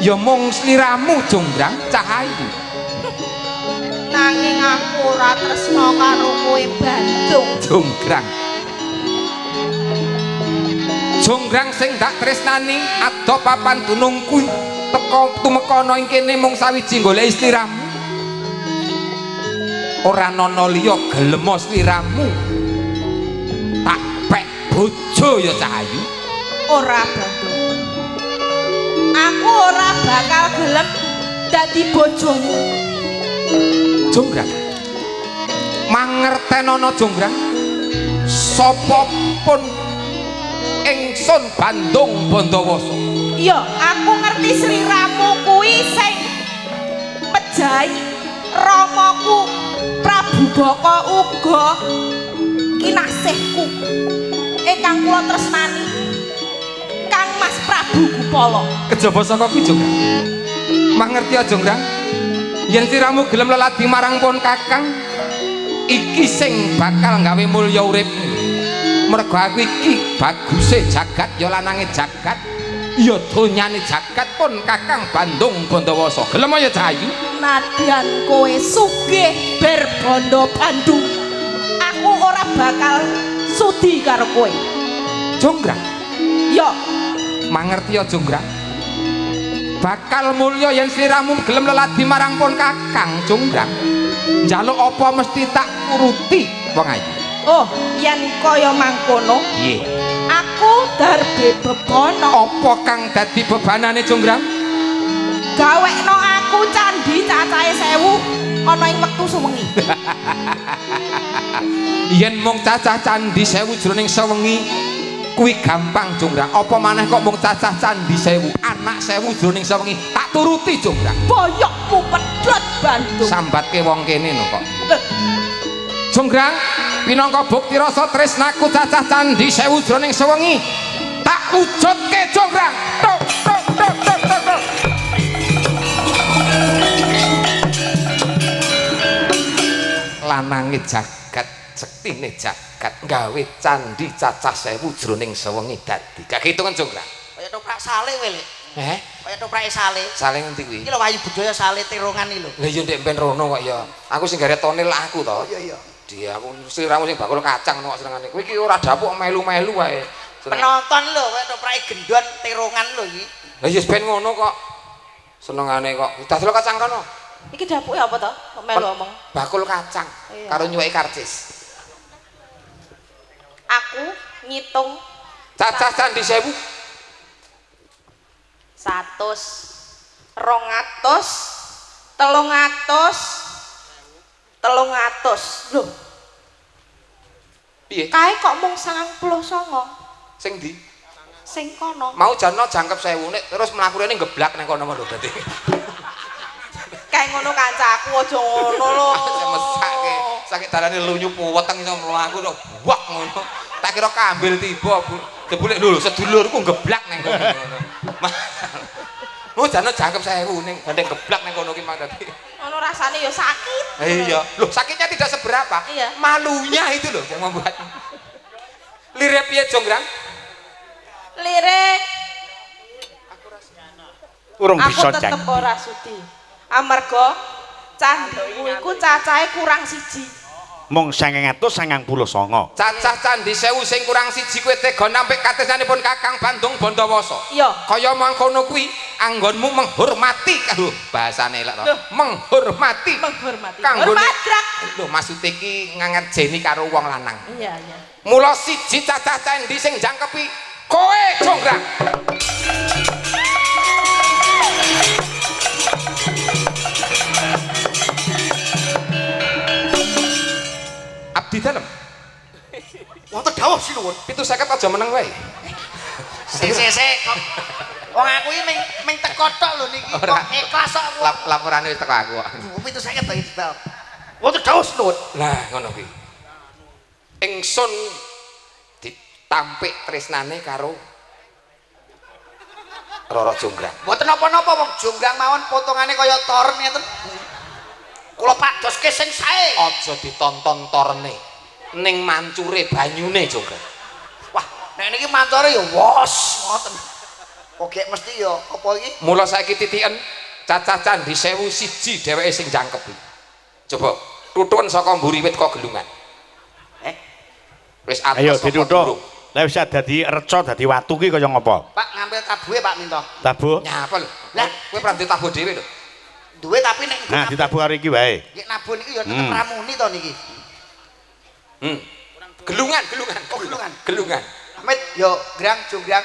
ya mung sliramu Jonggrang Cahayu. Nanging aku ora tresna karo kowe Bandung. Jonggrang. Jonggrang sing dak tresnani ado papan dunung kuwi teka tumeka ana ing kene mung sawiji goleki sliramu. Ora ana liya gelem sliramu. Tak pek bojo ya Cahayu. Ora Bandung. Aku ora bakal gelem dadi bojomu. Jonggrang. Mangertenono Jonggrang. Sapa pun ingsun Bandung Bandawasa. Iya, aku ngerti sliramu kuwi sing mejahi Ramaku Prabu Baka uga kinasihku ingkang kula tresnani Kang Mas Prabu Gupala. Kejaba saka kuwi Jonggrang. Mangerti aja Jonggrang. Yen siramu gelem leladi marang pun Kakang, iki sing bakal gawe mulya uripmu. Mergo aku iki baguse jagat ya lanange jagat, ya donyane jagat pun Kakang Bandung Bandawasa. Gelem ya Cahayu? Nadyan kowe sugih ber bondo Bandung, aku ora bakal sudi karo kowe. Jonggrang. Yo, Mangerti ya Jonggrang. Bakal mulya yen sliramu gelem leladi marang pun Kakang Jonggrang. Njaluk apa mesti tak turuti wong ayu. oh yen kaya mangkono, Piye? aku darbe bebono. Apa kang dadi bebanane Jonggrang? Gawekno aku candhi cacahe 1000 ana ing wektu suwengi. Yen mung cacah candhi 1000 jroning sewengi kuwi gampang Jonggrang. Apa maneh kok mung cacah candhi 1000 anak 1000 jroning sewengi tak turuti Jonggrang. Boyokmu pedhot Bandung. Sambatke wong kene no kok. Lho, Jonggrang, pinangka bukti rasa tresnaku cacah candhi 1000 jroning sewengi tak wujudke Jonggrang. Tok tok tok tok tok, tok. Lanange jagat, sektine jagat gawe candhi cacah 1000 jroning sewengi dadi. Gak hitungan Jonggrang. Kaya toprak sale kowe lek. Kaya toprake sale. Saling ngendi kuwi? Iki lho Wayu Budaya sale tirongan iki lho. Lah iya ndek ben rono kok ya. Aku sing gare tonil aku to. Iya iya. Dia aku sliramu sing bakul kacang kok senengane. Kowe iki ora dapuk melu-melu wae. Penonton lho kaya toprake gendon tirongan lho iki. Lah iya ben ngono kok. Senengane kok. Dadel kacang kono. iki dapuke apa to? Kok melu omong. Bakul kacang Iya. karo nyuweki karcis. Aku ngitung Cacah candhi 1000. 100, 200, 300, 300. Lho, Piye? kae kok mung 99. Sing ndi? Sing kono. Mau jano jangkep 1000 nek terus mlaku rene geblak nang kono lho dadi. Kae ngono kancaku aja ngono lho. Mesake sakit darane lunyu puweteng iso mlaku lho buak ngono. Tak kira kambil tiba jebule lho sedulurku geblak nang kono. Mau jano jangkep 1000 ning gandeng geblak nang kono ki mang dadi. Ngono rasane ya sakit. Iya, loh sakitnya tidak seberapa. Iya. Malunya itu loh yang membuat. Lire piye Jonggrang? Lirik Urung aku bisa tetep janji. ora sudi. Amarga candhiku iku cacahe kurang 1. Mung 999. Cacah candhi 1000 sing kurang siji kowe tega nampik katesnanipun Kakang Bandung Bandawasa. Iya. Kaya mangkono kuwi anggonmu menghormati karo bahasane lek to. Loh. Menghormati. Menghormati. Kanggone Hormat, Drak. lho maksud iki nganget jeni karo wong lanang. Iya, iya. Mula siji cacah candhi sing jangkepi kowe Jonggrang. Abdi dalem. Wonten dawuh sinuwun. 750 aja meneng wae. Sik kok. Wong aku iki ming teko tok lho niki. Ora. Kok ikhlas kok aku. Laporane wis teko aku kok. 750 to iki. Wonten dawuh sinuwun. Lah ngono kuwi. Ingsun ditampik tresnane karo Roro Jonggrang. Mboten napa-napa wong Jonggrang mawon potongane kaya toren ngeten. Kula padoske sing sae. Aja ditonton torne. Ning mancure banyune Jonggrang. Wah, nek niki mantore ya wos ngoten. Kok gek mesti ya apa iki? Mula saiki titiken cacah candhi 1000 siji dheweke sing jangkepi. Coba tutun saka mburi wit kok gelungan. Wis atos. Ayo saka dituthuk. burung. Lah wis dadi reca dadi watu ki kaya ngapa? Pak ngambil tabuhe Pak Minto. Tabuh. Nyapa lho. Lah. Kowe pranti tabuh dhewe lho. Duwe tapi nek Nah, ditabuh karo iki wae. nggih nabuh niki ya tetep ramuni to niki. Gelungan. Oh, gelungan. Gelungan. Amit yo grang Jonggrang.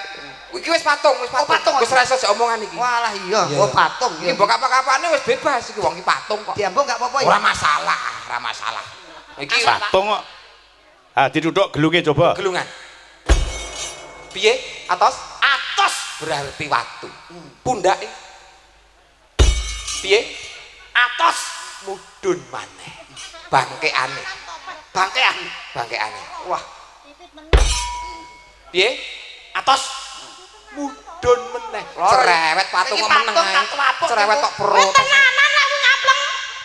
Iki wis patung, wis patung. patung. Wis ra iso omongan iki. Walah iya, Iya, oh iya. patung Iki ya. mbok apa-apane wis bebas iki wong iki patung kok. Diambung gak apa-apa ya. Ora masalah, ora masalah. Iki Patung kok. Ah dituthuk gelunge coba. gelungan. Piye? Atos? Atos Berarti watu. Pundake. Piye? atos Mudhun maneh. Bangkeane. Bangkean. Bangkeane. Wah, Piye? atos. Mudhun meneh. Loro. Cerewet patung Iki kok meneng patung ae. tak tuapuk, Cerewet Ibu. tok perut. Tenanan lah aku ngapleng.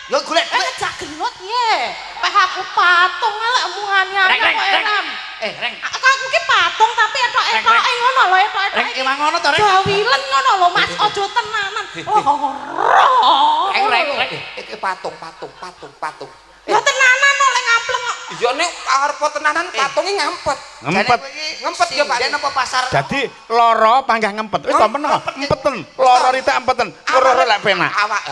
Yo golek duit. ngejak genut ye. Peh aku patung lek omongane Reng. enak. Reng. Aku ki patung tapi etok-etoke ngono lho, etok-etoke. Reng emang ngono to, Reng? Gawilen ngono lho, Mas. Aja tenanan. Reng. Iki patung. Ya tenanan lho lek ngapleng kok. Ya nek arep tenanan patunge ngampet. Ngempet. Ngempet ya, Pak. Den apa pasar? Jadi loro panggah ngempet. Wis to meneng. Empeten. Loro ritek empeten. Loro lek penak. Awake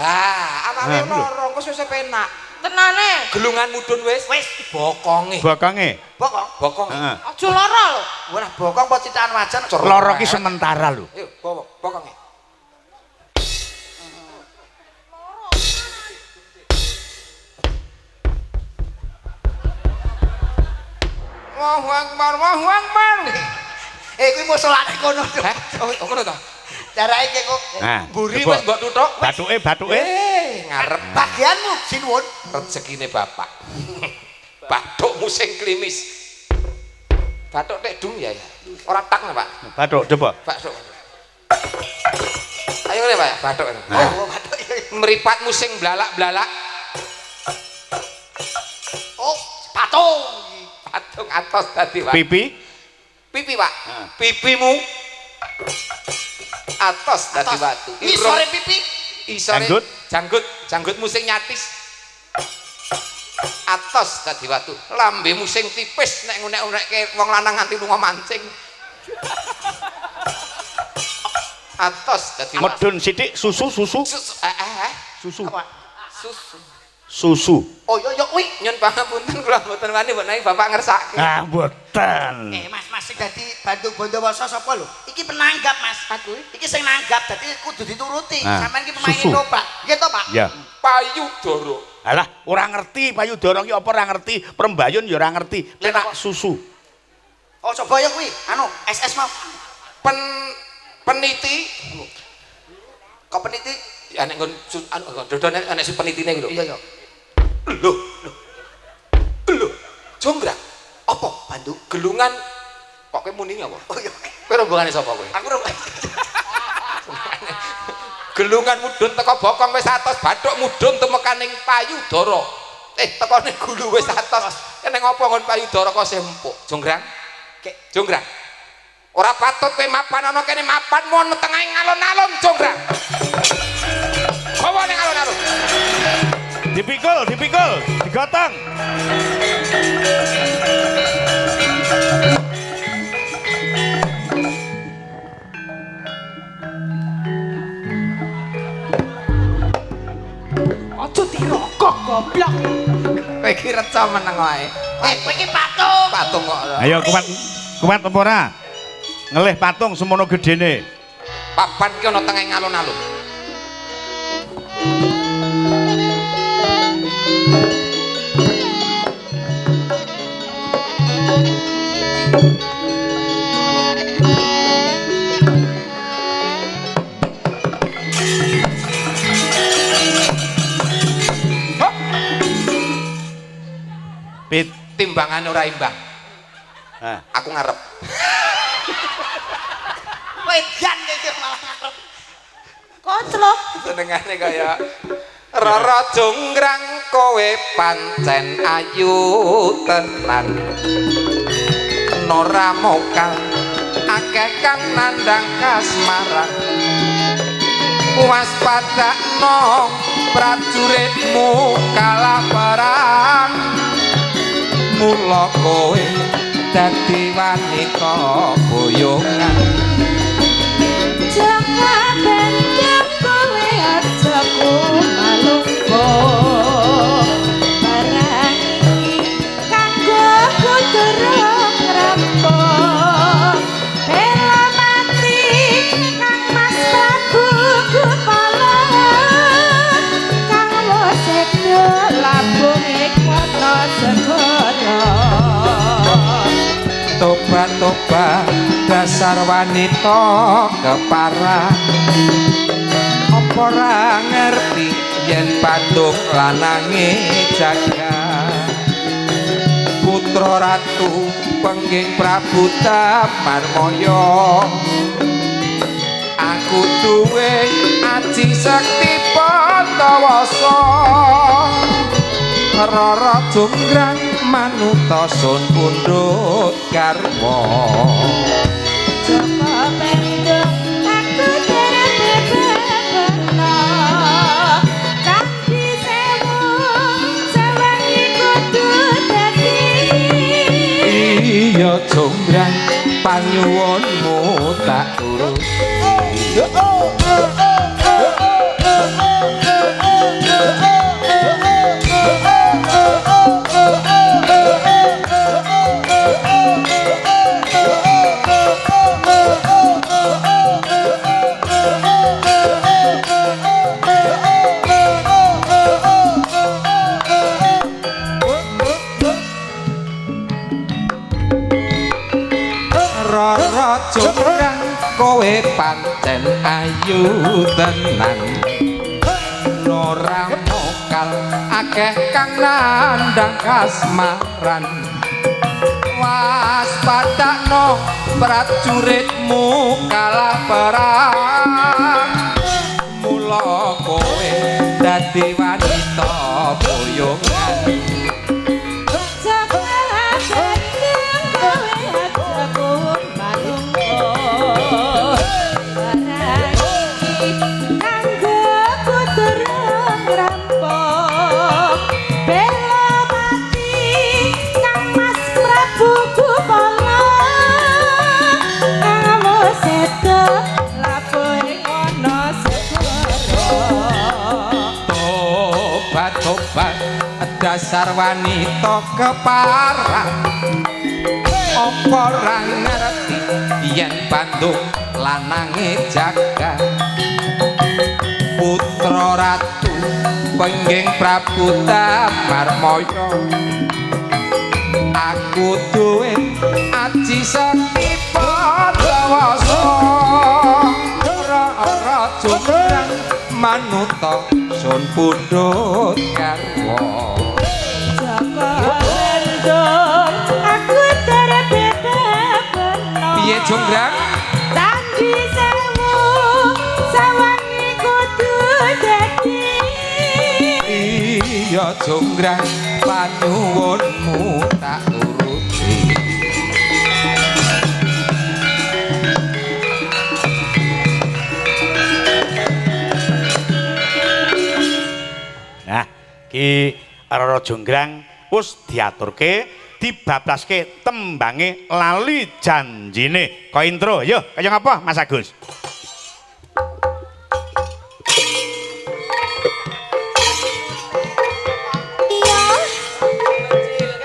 Nah, loro kok wis penak. Tenane. Gelungan mudhun wis. Bokonge. Bokonge. Bokong. Heeh. Aja lara lho. Wah, bokong apa citakan wajan? Loro ki sementara lho. Yuk, bawa bokonge. Allahu Akbar. Kuwi musolane kono. Hah? Oh, kono to. Carake ki kok Nah, Buri coba. wis mbok tuthuk. Batuke. Ngarep bagianmu sinuwun. rezekine bapak. Bathukmu sing klimis. Bathuk tek dung ya. Ora tak nggih, Pak. Bathuk coba. Bathuk. Ayo ngene, Pak, bathuk. Oh, bathuk. Mripatmu sing blalak-blalak. Oh, patung. Patung atos tadi, Pak. Pipi. Pak. Pipimu atos dadi watu. Isore pipi. Isore Janggut. Janggutmu sing nyatis. Atos dadi watu. Lambemu sing tipis nek ngunek-unekke wong lanang nganti lunga mancing. Atos dadi watu. Medun sithik susu. Susu. Susu. Oh, yo kuwi. Nyun pangapunten kula mboten wani mbok nai bapak ngersake. Ah, mboten. Mas sing dadi bantu Bondowoso sapa lho? Iki penanggap, Mas. Aku. Iki sing nanggap dadi kudu dituruti. Nah, Sampeyan iki pemain susu. Pak. Nggih to, Pak? Ya. Payudara. Alah, ora ngerti payudara ki apa ora ngerti, Prembayun ya ora ngerti. Penak susu. Oh, coba ya kuwi. Anu, SS mau. Peniti. Kok peniti? Ya nek nggon dodone nek si penitine kuwi lho. Iya, iya. Lho. Jonggrang. Apa? Bantu. Gelungan kok kowe muni apa? Oh, iya. Kowe rombongane sapa kowe? Aku ora. Gelungan mudhun teko bokong wis atos, bathuk mudhun temekaning payudara. Teko ning gulu wis atos. Ning apa ngon payudara kok sempuk? Jonggrang. Jonggrang. Ora patut kowe mapan ana kene mapan mon tengahing alon-alon, Jonggrang. Bawa ning alon-alon. Dipikul, digotong. Aja dirokok goblok. Kowe iki reca meneng wae. Kowe iki patung. Patung kok. Ayo kuat apa ora? Ngelih patung semono gedene. Papan ki ana tengahing alon-alon. Pit. Timbangan ora imbang. Nah, Aku ngarep. Wedan iki malah ngarep. Koclok. Senengane kaya Rara Jonggrang kowe pancen ayu tenan. Nora mokal akeh kang nandang kasmaran. Waspadakno prajuritmu kalaparan. Mula kowe dadi wanita boyongan. Jangan bendem kowe aja kumalunggo. Barang iki kanggo kudura rampung. Bela mati kang Mas Prabu Gupalan. Kang wosekno lambung ikwana segara. Tobat-tobat dasar wanita keparah. Apa ora ngerti yen patung lanange jagat. putra ratu pengging Prabu Damarmaya aku duwe aji sekti Pandawasa Rara Jonggrang manuta sun pundhut karma Joko penduk aku derep bebana Candi sewu sewangi kudu dadi iya Jonggrang panyuwunmu tak urut Rara Jonggrang kowe pancen ayu tenan ora mokal akeh kang nandhang kasmaran waspadakno prajuritmu kalah perang mula kowe dadi wanita boyongan dasar wanita keparang apa ora ngerti yen Bandung lanange jagat putra ratu pengging Prabu Damarmaya aku duwe aji sekti Pandawasa Rara Jonggrang manuta sun pundhut garwa aku derep bebana piye Jonggrang Candi sewu sewangi kudu dadi iya Jonggrang panyuwunmu tak turuti Nah, Ki Rara Jonggrang wis diaturke dibablaske tembange lali janjine kaya intro yo kaya ngapa Mas Agus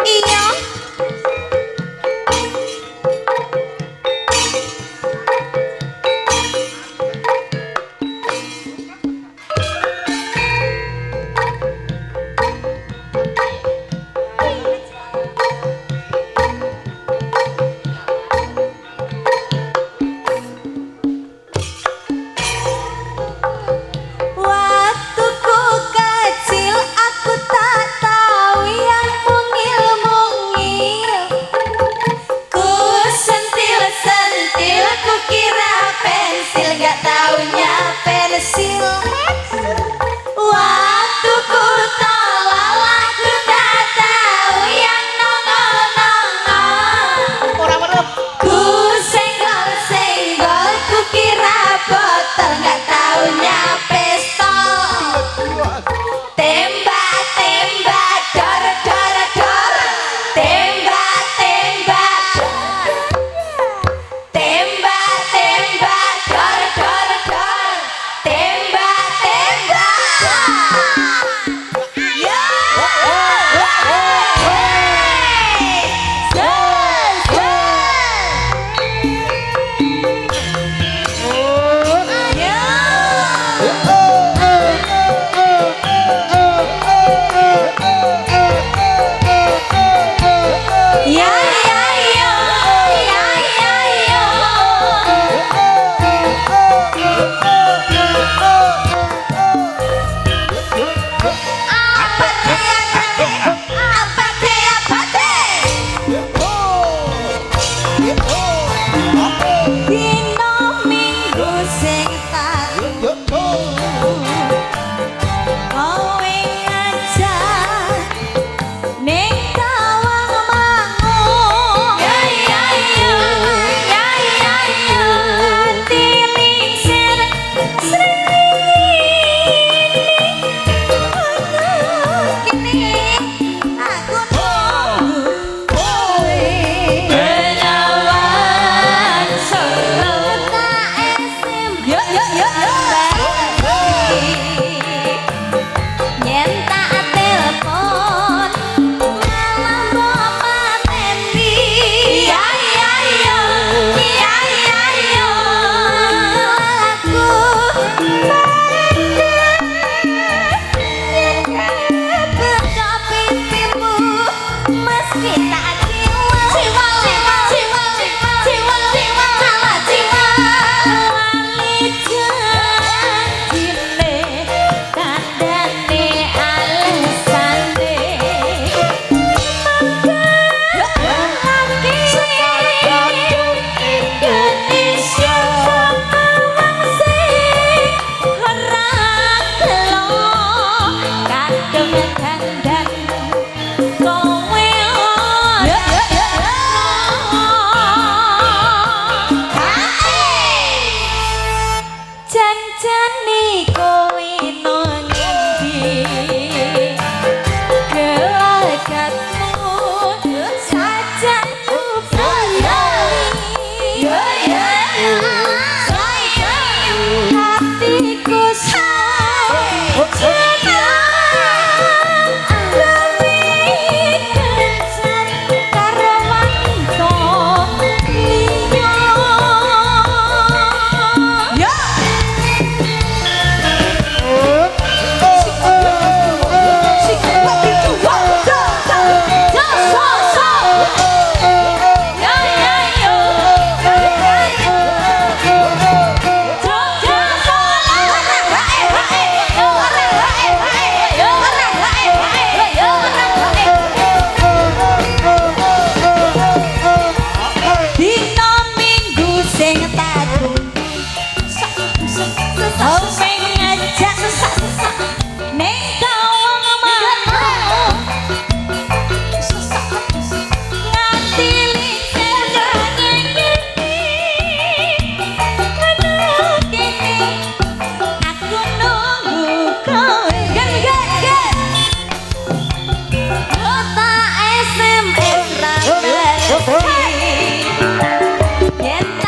Iya. tak jiwa jiwa jiwa jiwa jiwa jiwa jiwa ala jiwa lali janjine kandhane alesane Indonesia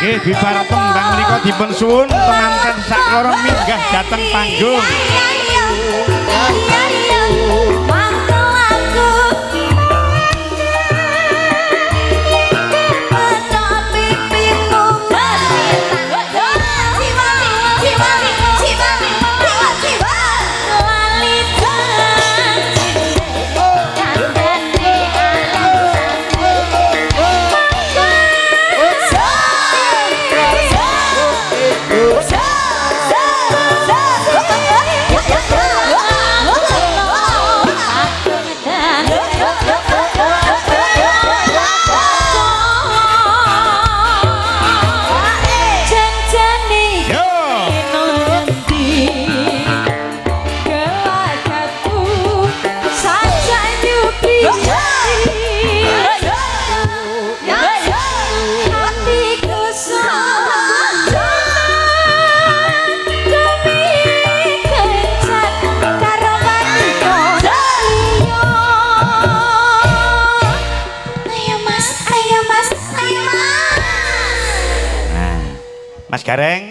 Nggih bibar tembang menika dipun suwun penganten sakloro minggah dhateng panggung. Mas Gareng,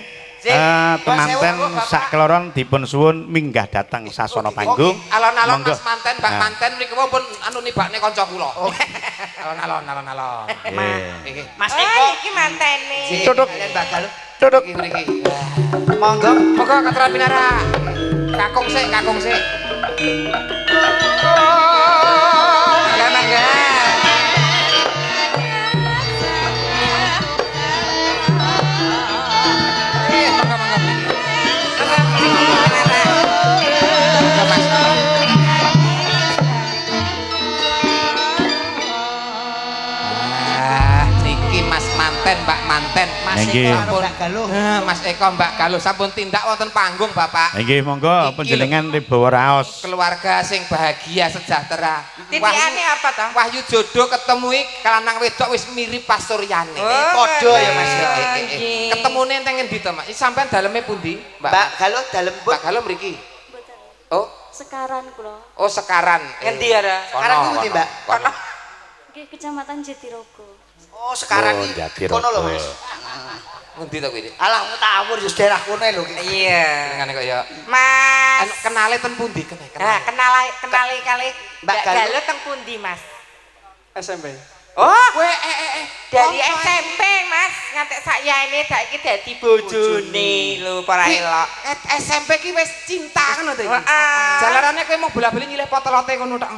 temanten sakloron dipun suwun minggah datang sasana panggung. Alon-alon Mas Manten, Mbak Manten mriki pun anu nibakne kanca kula. Alon-alon. Mas Eko iki mantene. Tutuk. Mbak Galuh. Tutuk. Mriki. Monggo. Monggo katran pinara. Kakung sik. Mangga. Mbak Manten, Mas Eko, Mbak Galuh. Mas Eko, Mbak Galuh sampun tindak wonten panggung, Bapak. Nggih, monggo panjenengan ribawa raos. Keluarga sing bahagia sejahtera. Titiane apa to? Wahyu jodoh ketemu lanang wedok wis mirip Pasuryane. Padha ya Mas. Ketemune teng endi to, Mas? Sampeyan daleme pundi, Mbak Galuh dalem Mbak Galuh mriki. Oh, Sekaran kula. oh Sekaran. Ngendi ya? Sekarang pundi, Mbak? Kono. Nggih Kecamatan Jatirogo. Oh, sekarang iki kono lho, Mas. Ngendi to kuwi? Alah, ngawur yo daerah kono lho. Iya. Ngene kok ya. Mas. Anu kenale ten pundi Nah, kenali kali Mbak Galuh teng pundi, Mas? SMP. Oh, Kowe dari SMP, Mas. ngantek sakyaene saiki dadi bojone lho para elok. SMP ki wis cinta ngono to iki. Heeh. Jalarane kowe mau bola-bali nyilih potelote ngono tok.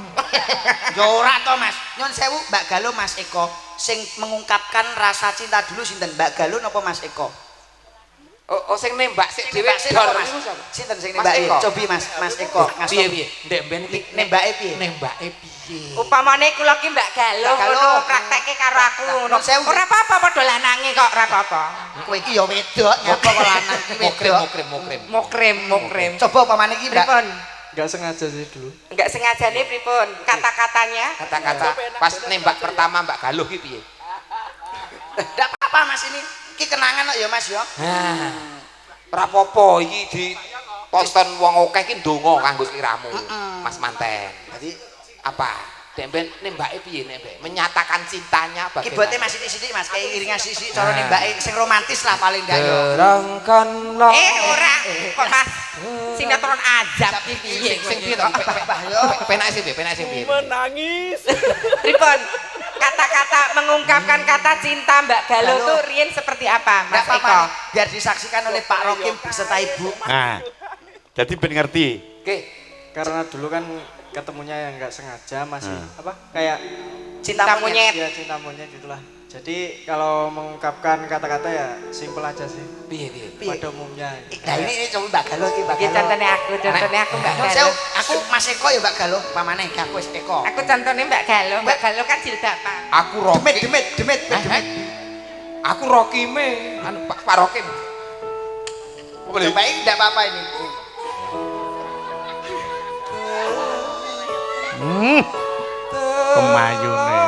Ya ora to Mas. Nyun sewu Mbak Galuh Mas Eko sing mengungkapkan rasa cinta dulu sinten Mbak Galuh napa Mas Eko? Oh sing nembak sik dhewe Nembak sik dor Mas. niku sapa? Sinten sing Mas nembak? Eko. Cobi Mas Eko. Piye? Ndek ben iki Nembake piye? nembake piye? Upamane kula ki Mbak Galuh Mbak Galuh. ngono praktekke karo aku ngono. Nyun sewu. Ora apa-apa padha lanange kok ora apa-apa. Kowe iki ya wedok nyapa kok lanang iki wedok. Mokrim. Coba upamane iki Mbak. Pripun? Enggak sengaja sih dulu. Enggak sengajane pripun? Kata-katanya? Kata-kata pas nembak pertama Mbak Galuh ki piye? Ndak apa-apa Mas ini. Iki kenangan kok ya Mas ya. Nah. Ora apa-apa iki di tonton wong akeh iki ndonga kanggo sliramu. Mas Manten. Jadi Apa? Demben nembake piye nembake? Menyatakan cintanya iki bagaimana? bote Mas sithik-sithik Mas kayak iringan sithik cara nembake sing romantis lah paling ndak ya. Terangkanlah. Ora kok Mas. Sinetron ajab iki piye? Sing piye to? Penake sing piye? Menangis. Pripun? Kata-kata mengungkapkan kata cinta Mbak Galuh tuh riyen seperti apa, Ndak Mas apa-apa Eko? nih, biar disaksikan oleh Pak Rokim beserta Ibu. Nah, jadi ben ngerti. Oke. Karena dulu kan ketemunya yang enggak sengaja masih apa? Kayak Cinta Cinta monyet. monyet. ya cinta monyet gitulah. Jadi kalau mengungkapkan kata-kata ya simpel aja sih. Piye? Pada umumnya. Nah ini coba Mbak Galuh iki Mbak Iki Galuh. contone aku Mbak Nyun sewu, Galuh. aku Mas Eko ya Mbak Galuh, pamane aku wis Eko. Aku contone Mbak Galuh kan jilbaban. Aku Roki. Demit. Aku Rokime. Anu Pak Rokim. Coba ini ndak apa-apa ini. Kemayune.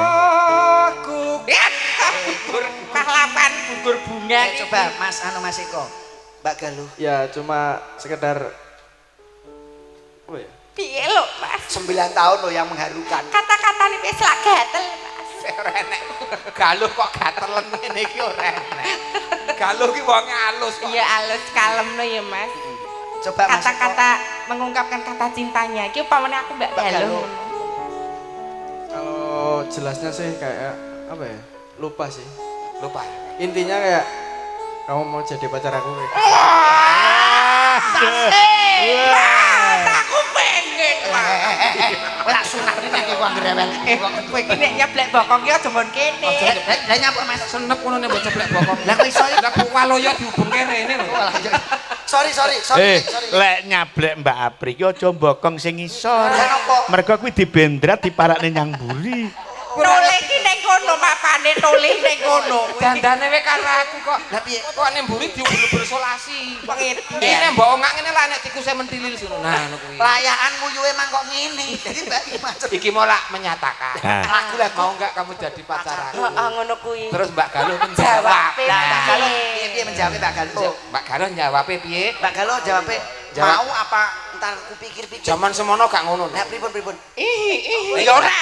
Gugur pahlawan, gugur bunga. Coba Mas Mas Eko. Mbak Galuh. Ya cuma sekedar apa ya? Piye lho, Mas? 9 tahun loh yang mengharukan. Kata-katane wis lak gatel, Mas. Ora enek. Galuh kok gatelen ngene iki ora enek. Galuh ki wonge alus kok. Iya alus kalem no ya, Mas. Coba Mas Eko. Kata-kata mengungkapkan kata cintanya. Iki upamane aku Mbak Mbak Galuh. Galuh. Kalau jelasnya sih kayak apa ya? Lupa sih. Lupa. Intinya kayak kamu mau jadi pacar aku kayak gitu. Aku pengen, Mas. Ora sunah nek iki wong grewel. Kowe iki nek nyeblek bokong ki aja mon kene. Lah nyapa Mas? Senep ngono nek mbok ceplek bokong. Lah kok iso? Lah waloyo dihubungke rene lho. Sorry. Lek nyablek Mbak Apri ki aja mbokong sing ngisor. Kenapa? Mergo kuwi dibendrat diparakne nyang mburi. Tole iki ning kono mapane tole ning kono. Dandane we karo aku kok. Lah piye? Kok ning mburi diubul-ubul solasi. Pengen. Ini mbok ongak ngene lah nek tikuse mentilil ngono. Nah ngono kuwi. Layakan muyuhe mang kok ngene. Jadi Mbak iki macet. Iki mau lak menyatakan. Nah. Mau enggak kamu jadi pacar aku? Heeh ngono kuwi. Terus Mbak Galuh menjawab. Lah Mbak Nah, Galuh piye menjawab Mbak Galuh? Mbak Galuh jawabnya piye? Mbak Galuh jawab mau apa entar aku pikir-pikir. Zaman semono gak ngono. Lah pripun? Ya ora.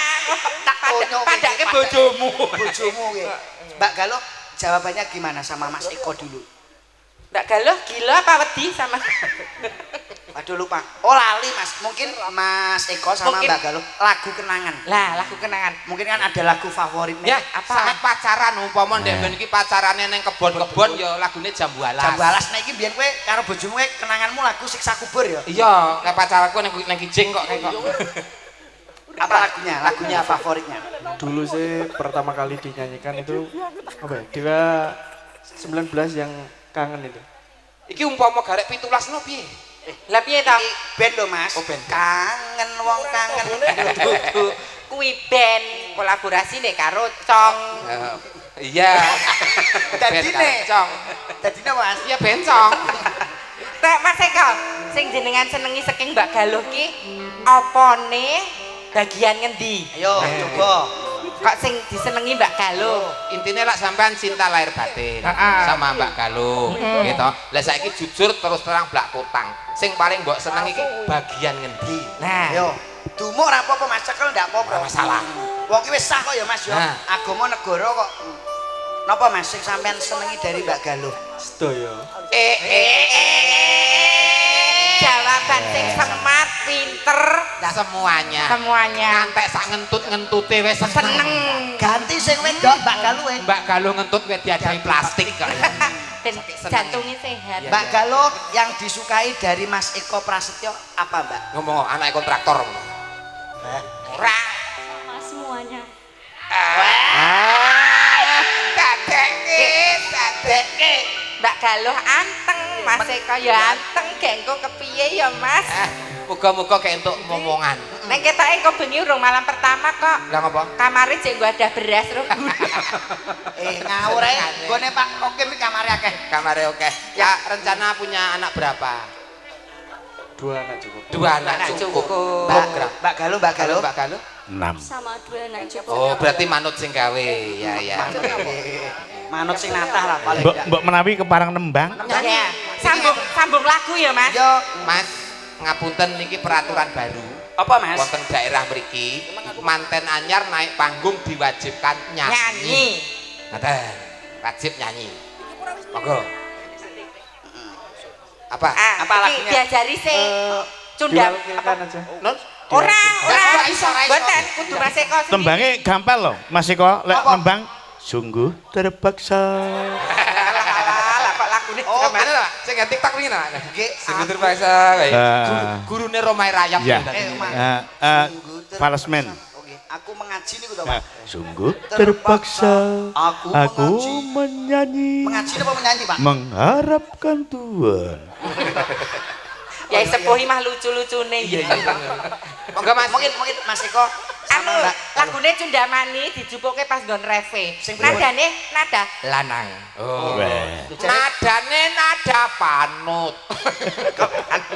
Tak padake bojomu. Bojomu kuwi. Mbak Galuh jawabannya gimana sama Mas Eko dulu? Mbak Galuh gila apa wedi sama Waduh lupa. Oh lali Mas. Mungkin Mas Eko sama Mungkin. Mbak Galuh lagu kenangan. Lah lagu kenangan. Mungkin kan ada lagu favoritnya. Ya, saat pacaran umpama ndek ben iki pacarane ning kebon-kebon ya lagune Jambu Alas. Jambu Alas nek iki biyen kowe karo bojomu kowe kenanganmu lagu Siksa Kubur ya. Iya, nek pacarku ning Kijing kok kok. Apa lagunya? Lagunya favoritnya. Dulu sih pertama kali dinyanyikan itu apa ya? Dewa 19 yang kangen itu. Iki umpama garek 17 no piye? Lah piye to? Iki band lho Mas. Oh, band. Kangen wong kangen. Dudu. Kuwi band kolaborasi nek karo Cong. Iya. Dadine. Cong. Dadine Mas. Iya bencong. Tek Mas Eko, sing jenengan senengi saking Mbak Galuh ki opone bagian ngendi? Ayo coba. Kok sing disenengi Mbak Galuh? Intinya lah sampean cinta lahir batin sama Mbak Galuh gitu. Lah saiki jujur terus terang blak kutang. Sing paling mbok seneng iki bagian ngendi? Nah, Ayo. Dumuk ora apa-apa Mas, cekel ndak apa-apa. Ora masalah. Wong ki wis sah kok ya Mas ya. Nah. Agama negara kok. Napa Mas sing sampean senengi dari Mbak Galuh? Sedoyo. jawaban sing smart, pinter, semuanya. semuanya. Ngantek sak ngentut-ngentute wis Seneng. Ganti sing wedok Mbak Galuh. Mbak Galuh ngentut wis diadahi plastik kok. Ben jantungnya sehat. Mbak Galuh yang disukai dari Mas Eko Prasetyo apa Mbak? Ngomong anak kontraktor. Ora. Sama semuanya. Dadeke. Mbak Galuh anteng, Mas Eko ya anteng, gengko kepiye ya Mas? Muga-muga kayak untuk momongan. Nek ketoke kok bengi urung malam pertama kok. Lah ngapa? Kamare jek nggo ada beras ro. Ngawur ae. Gone Pak Oke iki kamare akeh. Kamare oke. Ya rencana punya anak berapa? 2 anak cukup. 2 anak cukup. Program. Mbak Galuh, Mbak Galuh. Mbak Galuh? 6. Sama 2 anak cukup. Oh, berarti manut sing gawe. Ya ya. Manut sing natah lah paling. Mbok menawi keparang nembang. Ya. Sambung lagu ya Mas. Yo, Mas, ngapunten niki peraturan baru. apa Mas? Wonten daerah mriki, manten anyar naik panggung diwajibkan nyanyi. Nyanyi. Ngaten. Wajib nyanyi. Monggo. Apa? Apa lagunya? Diajari sih. Cundam. Diwakilkan aja. Non? Ora. iso, ora iso. Boten kudu Mas Eko sendiri. Tembangnya gampang loh, Mas Eko. Lek nembang sungguh terpaksa. Lah kok lagune Oh, mana lah? Sing nge TikTok wingi nah. Nggih. Sing kudu bahasa kae. Gurune Romai Rayap. Ya. tadi. Falsman. Oke, aku mengaji niku to, Nah, Pak. sungguh terpaksa Aku menyanyi mengaji apa menyanyi, Pak? mengharapkan Tuhan. Ya sepuhi mah lucu-lucune. Monggo Mas. Mungkin Mas Eko Anu sama Mbak. lagune Cundamani dijupuke pas nggon reve. Sing pripun? Nadane nada Lanang. Oh. Weh. Nadane nada panut.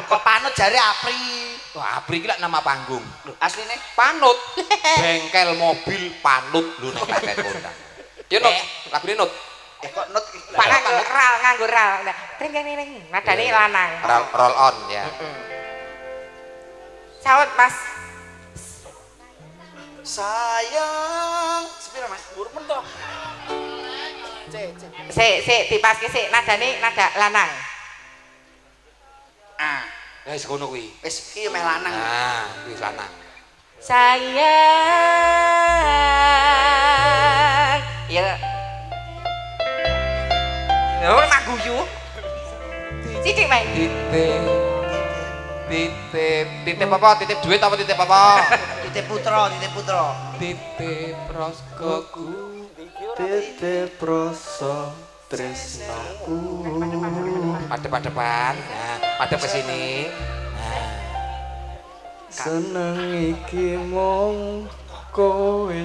Kok panut jare Apri. Wah, Apri iki lak nama panggung. Lho, asline Panut. Bengkel mobil panut lho nek pakai kota. Yo Nut, lagune Nut. kok not Pak nganggo ral. Nah, ring ring nadane lanang. Roll on ya. Saut Mas. sayang. Sepira Mas? Buruk mentok. Sik dipaske sik nadane nada lanang. Ah, Wis ngono kuwi. wis iki meh lanang. Nah, kuwi lanang. Sayang. Ya. Ora mak guyu. Sithik main. Titip apa? Titip duit apa titip apa? Titip putra. Titip roskoku. Titip rasa tresnaku. Madep-madepan. Nah, madep ke sini. Seneng iki mung kowe.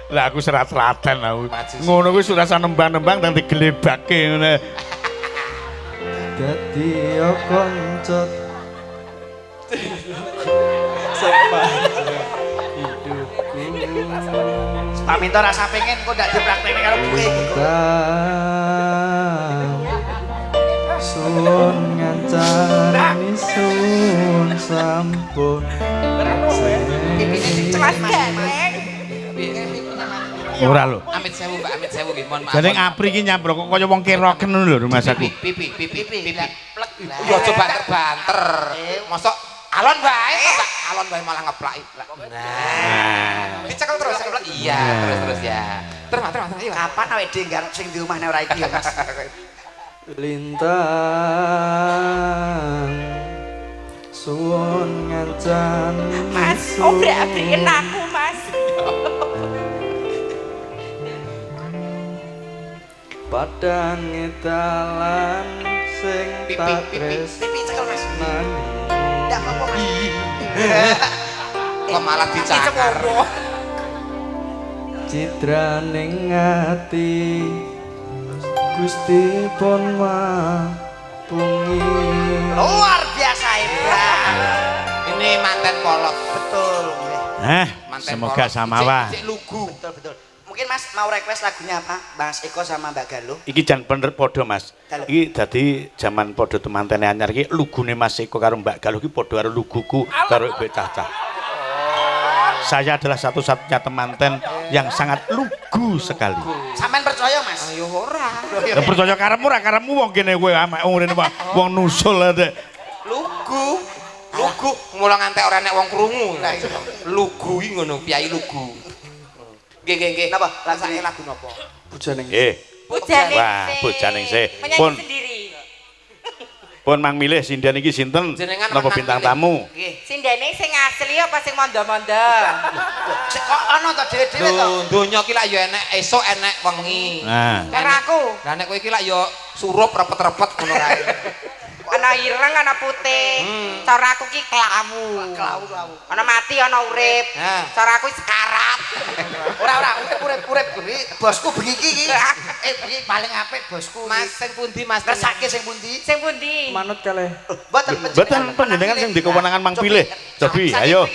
Lah aku serat-seratan aku. Maju sih. Ngono kuwi surasa nembang-nembang dan digelebake ngene. Dadi yo koncot. Sepanjang hidupku. Paminta rasa pengen kok ndak dipraktekne karo kowe. Sun ngancani sun sampun. Cemas ganeng. Ora lho. Amit sewu Mbak, amit sewu nggih. Mohon maaf. Jane Apri iki nyampro kok kaya wong keroken ngono lho Mas aku. Pipi. Yo coba banter. Mosok alon bae kok Mbak. Alon bae malah ngeplaki. Nah. Dicekel terus. Iya, terus ya. Terus. Ayo. Kapan awake dhewe garap sing di omahne ora iki ya, Mas? Lintang suwon ngancani Mas, obrak-abriken aku, Mas. padang dalan sing tak Pipi cekel Mas. tresnani Ndak apa-apa Mas. Kok malah dicakar. citraning ati Gusti pun mapungi. Luar biasa hebat. Ini manten polos. Betul nggih. Manten Semoga polos. samawa. Cek lugu. Betul. Mungkin Mas mau request lagunya apa? Mas Eko sama Mbak Galuh. Iki jan bener padha Mas. Dalu. Iki dadi jaman padha temantene anyar iki lugune Mas Eko karo Mbak Galuh iki padha karo luguku karo Ibu Caca. Saya adalah satu-satunya temanten yang sangat lugu sekali. Sampean percaya Mas? Ya ora. Lah percaya karepmu ora karepmu wong kene kowe amek ngene wong nusul ade. Lugu. Lugu mula ngantek ora nek wong krungu. Lugu iki ngono, piyai lugu. Nggih. Napa? Rasane lagu napa? Bujane. Bujane. Wah, bojane sih. Menyanyi Pun sendiri. pun mang milih sindian iki sinten? Jenengan Napa menang bintang milih. tamu? Nggih. Sindene sing asli apa sing mondo-mondo? Sik kok ana to dhewe-dhewe to. Donya ki lak ya enek esuk enek wengi. Nah, Karo aku. Lah nek kowe iki lak ya surup repet-repet ngono kae. Ana ireng, ana putih. Cara aku ki kelawu. Kelawu. Ana mati, ana urip. Nah. Cara aku sekarat. Ora urip bosku bengi iki. Bengi paling apik bosku. Mas sing pundi Mas? Kersake sing pundi? Sing pundi? Manut kalih. Mboten panjenengan sing di kewenangan mang pilih. Cobi, ayo.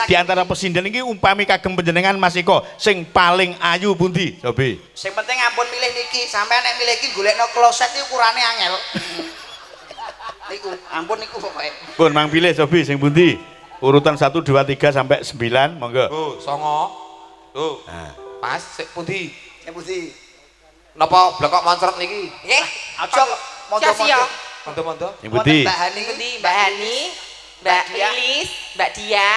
Di antara pesindian iki umpami kagem panjenengan Mas Iko sing paling ayu pundi? Cobi. Sing penting ampun milih niki, sampean nek milih iki golekno kloset iki ukurane angel. Niku, ampun niku pokoke. Pun mang pilih cobi sing pundi? Urutan 1 2 3 sampai 9, monggo. Oh, songo. Tuh. Nah. Pas sik pundi? Sing pundi? Napa blekok moncrot niki? Nggih. Aja Sia-sia. Mondo-mondo. Sing pundi? Mbak Hani Pundi Mbak Hani, Mbak Dia. Lilis, Mbak Dia,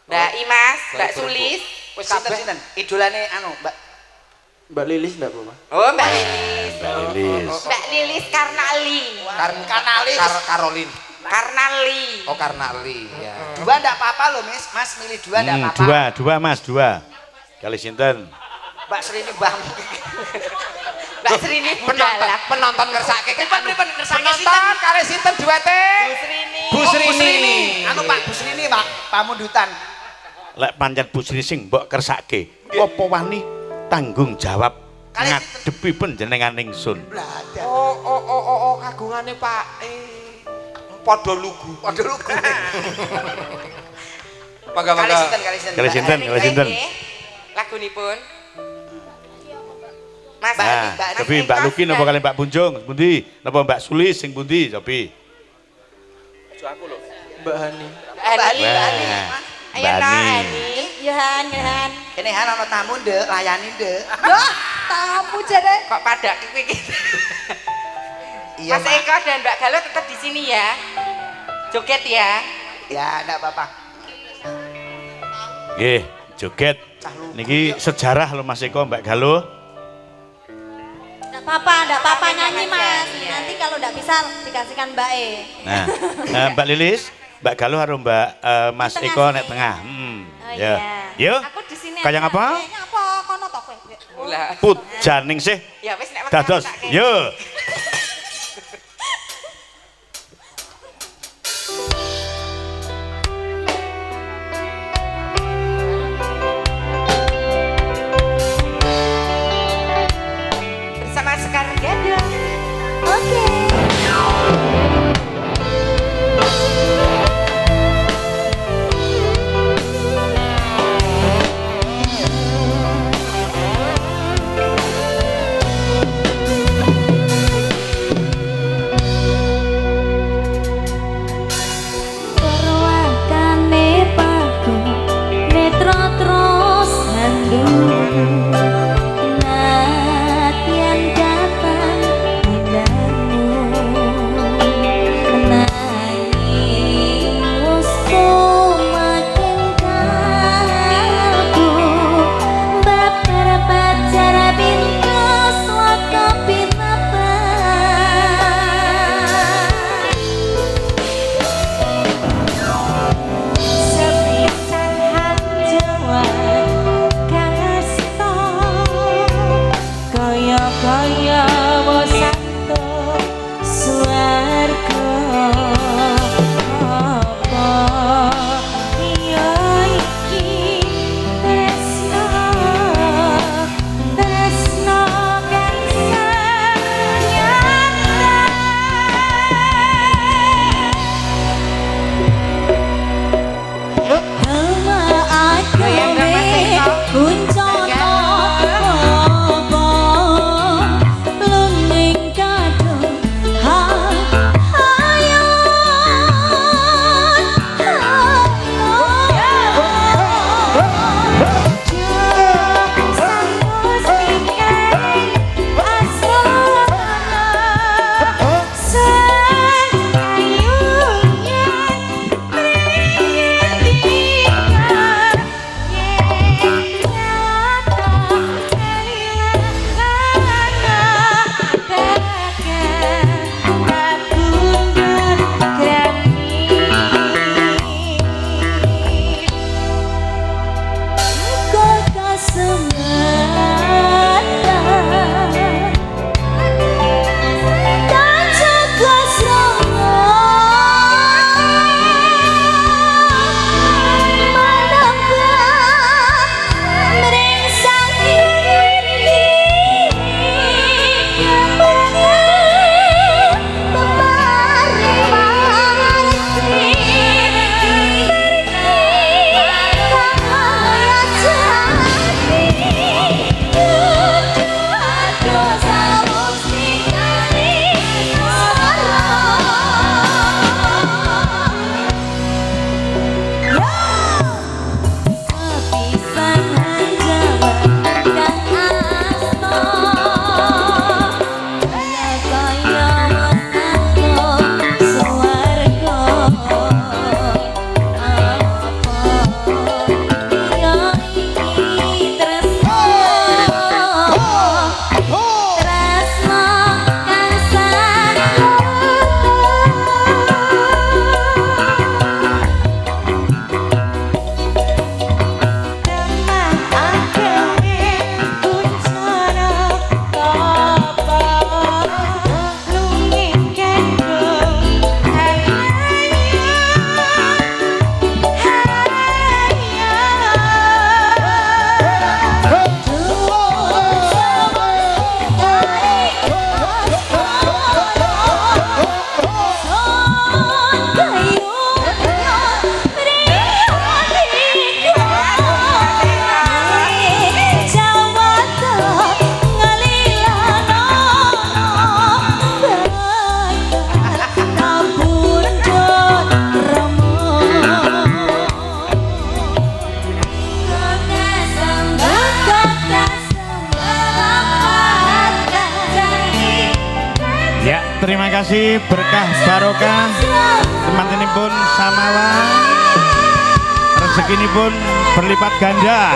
Mbak Imas, Mbak Balik Sulis. wis sinten? Idolane anu, Mbak. Mbak Lilis ndak apa? Oh, Mbak Lilis. Lilis. Mbak Lilis Karnali. Kanalis. Karolin. Karnali. Oh, Karnali. Ya. Dua ndak apa-apa loh, Mas milih dua ndak apa-apa. Dua Mas, dua. Kali sinten? Mbak Srini mbahmu. Mbak Srini Budala. Penonton ngersake Pripun kersake sinten? penonton kali sinten duete? Bu Srini. Bu Srini. Anu Pak Bu Srini, Pak, pamundutan. Lek pancen Bu Sri sing mbok kersake, apa wani tanggung jawab Kali ngadepi panjenengan ingsun. Oh, kagungane Pak. Padha lugu. Padha lugu. Mangga. Kali sinten? Lagunipun. Mas Nah, Mas cobi Mbak Luki napa kali Mbak Bunjung pundi? Napa Mbak Sulis sing pundi? Cobi. Mbak Hani. Hani. Wah. Ayo Mbak no Ani. Hani. Yohan. Kene han ana tamu ndek, layani ndek. Duh, tamu jare. Kok pada iki. Iya, Mas Mak. Eko dan Mbak Galuh tetap di sini ya. Joget ya. Ya, ndak apa-apa. Nggih, joget. Niki sejarah lho Mas Eko Mbak Galuh. Enggak apa-apa nyanyi Mas. Nanti kalau enggak bisa dikasihkan Mbak E. Nah, Mbak Lilis, Mbak Galuh karo Mbak Mas Di tengah Eko sini. nek tengah. Oh Ya. iya. Yuk. Aku di sini. Kayang aja. apa? Kayaknya apa? Kono to kowe. Lah. Pujaning sih. Ya wis nek Dados. Yo. bersama Sekar Gadang. Oke. kasih berkah barokah teman-teman samawa rezeki pun berlipat ganda.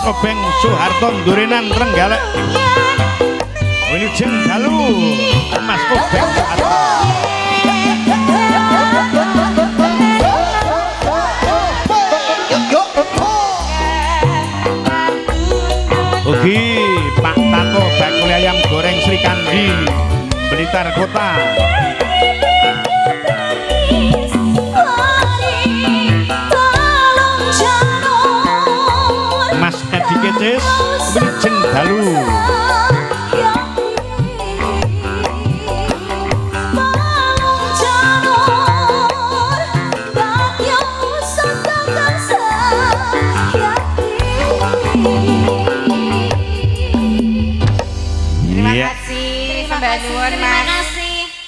Obeng Soeharto Durenan Trenggalek Wilujeng Dalu Mas Obeng Soeharto Ugi Pak Tato bakul ayam goreng Sri Kandi Blitar Kota Mas Edi Kecis Wilujeng Dalu Mbak Nuwun Mas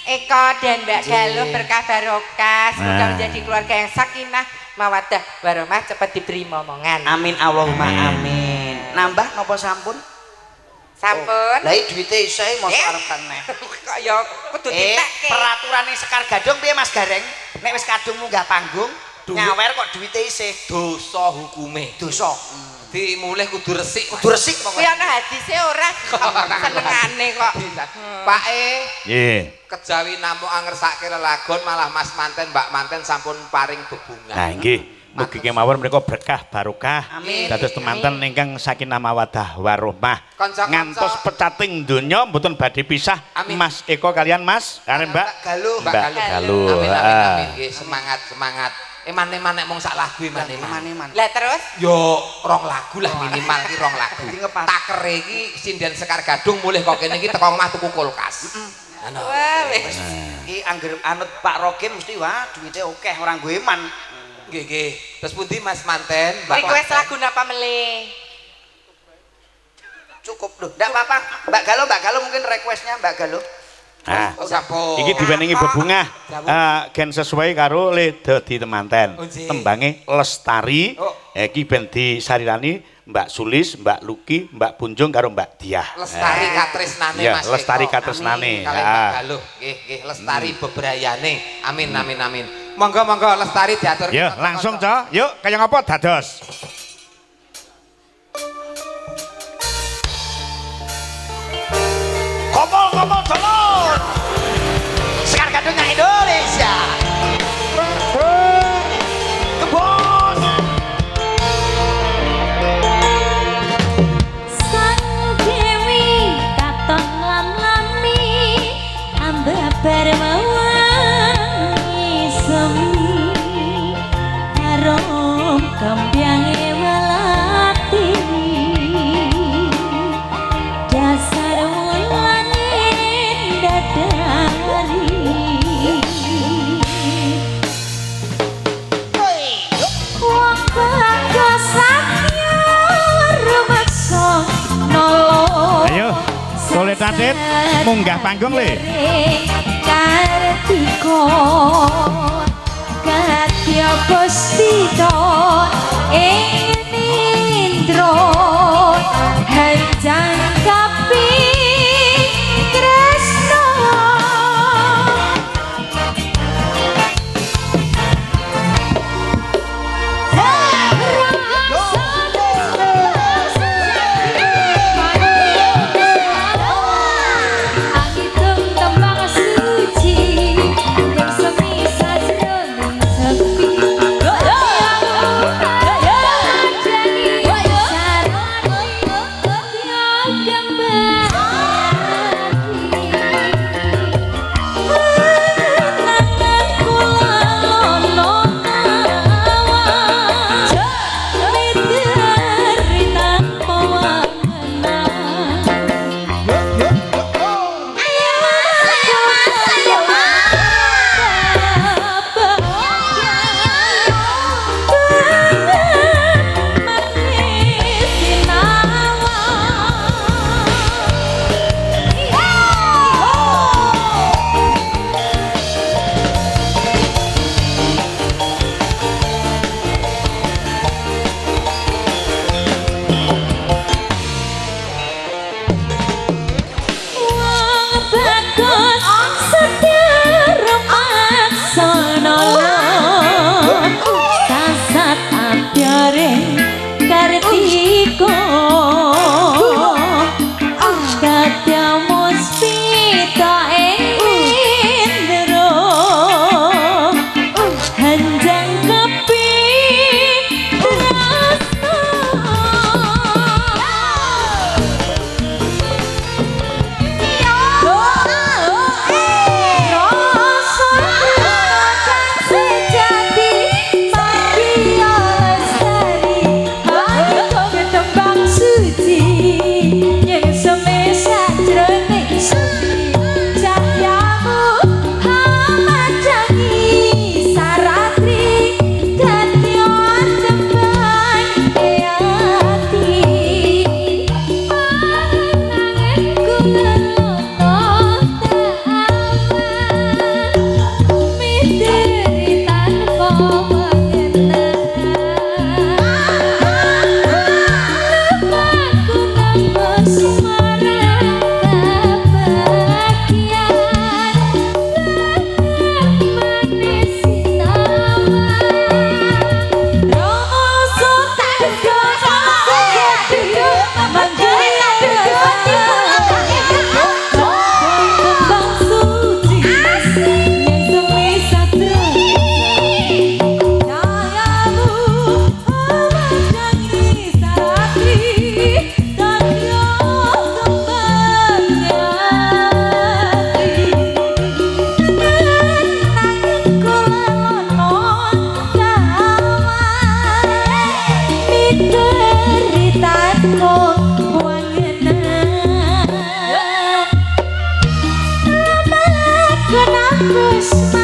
Eko dan Mbak Galuh berkah barokah semoga menjadi keluarga yang sakinah mawaddah warahmah cepat diberi momongan. Amin Allahumma amin. Nambah napa sampun? Sampun. Lah duwite isih mosok arepan neh. Kok ya kudu ditekke. Peraturane Sekar Gadung piye Mas Gareng? Nek wis kadung munggah panggung nyawer kok duwite isih dosa hukume. Dosa. Dimulih kudu resik. Kudu resik pokoke. Kuwi ana hadise ora senengane kok. Pak nggih. Kejawi namung angersake lelagon malah Mas Manten Mbak Manten sampun paring bebungan. Nah nggih. Mugi kemawon menika berkah barokah. Amin. Dados temanten ingkang sakinah mawaddah warahmah. Kanca-kanca. Ngantos pecating donya mboten badhe pisah. Amin. Mas Eko kalian Mas kalian Mbak Galuh. Mbak Galuh. Amin amin amin nggih semangat semangat. Eman-eman nek mung sak lagu eman-eman. Lah terus Yo rong lagu lah minimal ki rong lagu. Dadi ngepas. Takere iki sinden Sekar Gadung mulih kok kene iki teko omah tuku kulkas. Ana. wah wis Iki angger anut Pak Rokin mesti wah duwite akeh ora nggo eman. Nggih nggih. Terus pundi Mas Manten? Mbak request Manten? lagu napa melih? Cukup lho. Ndak apa-apa. Mbak Galuh mungkin requestnya Mbak Galuh. Nah, Oh, sampun. iki diweningi bebungah gen sesuai karo le dadi temanten. Oh, nggih. Tembange Lestari. Oh. Iki ben disarirani Mbak Sulis, Mbak Luki, Mbak Punjung karo Mbak Diah. Lestari katresnane Iya, Mas Eko. Lestari katresnane. Amin. Kalih Mbak Galuh nggih nggih Lestari bebrayane. Amin amin amin. Monggo monggo Lestari diatur. Ya, langsung Cok. Yuk, kaya ngapa dados? Kopol dulur. Sekar Gadung nang Indonesia. Kebon. Sang Dewi katon lam-lami ambabar mawangi semi harum kembyange melati dasar wulane dadari wong bangga sakya rumaksa nolo Ayo, Tole Tatit munggah panggung le. Kartika Katya Puspita ing nindra hanjang kapi Kresna Angitung tembang suci yang semi sajroning sepi Kenapa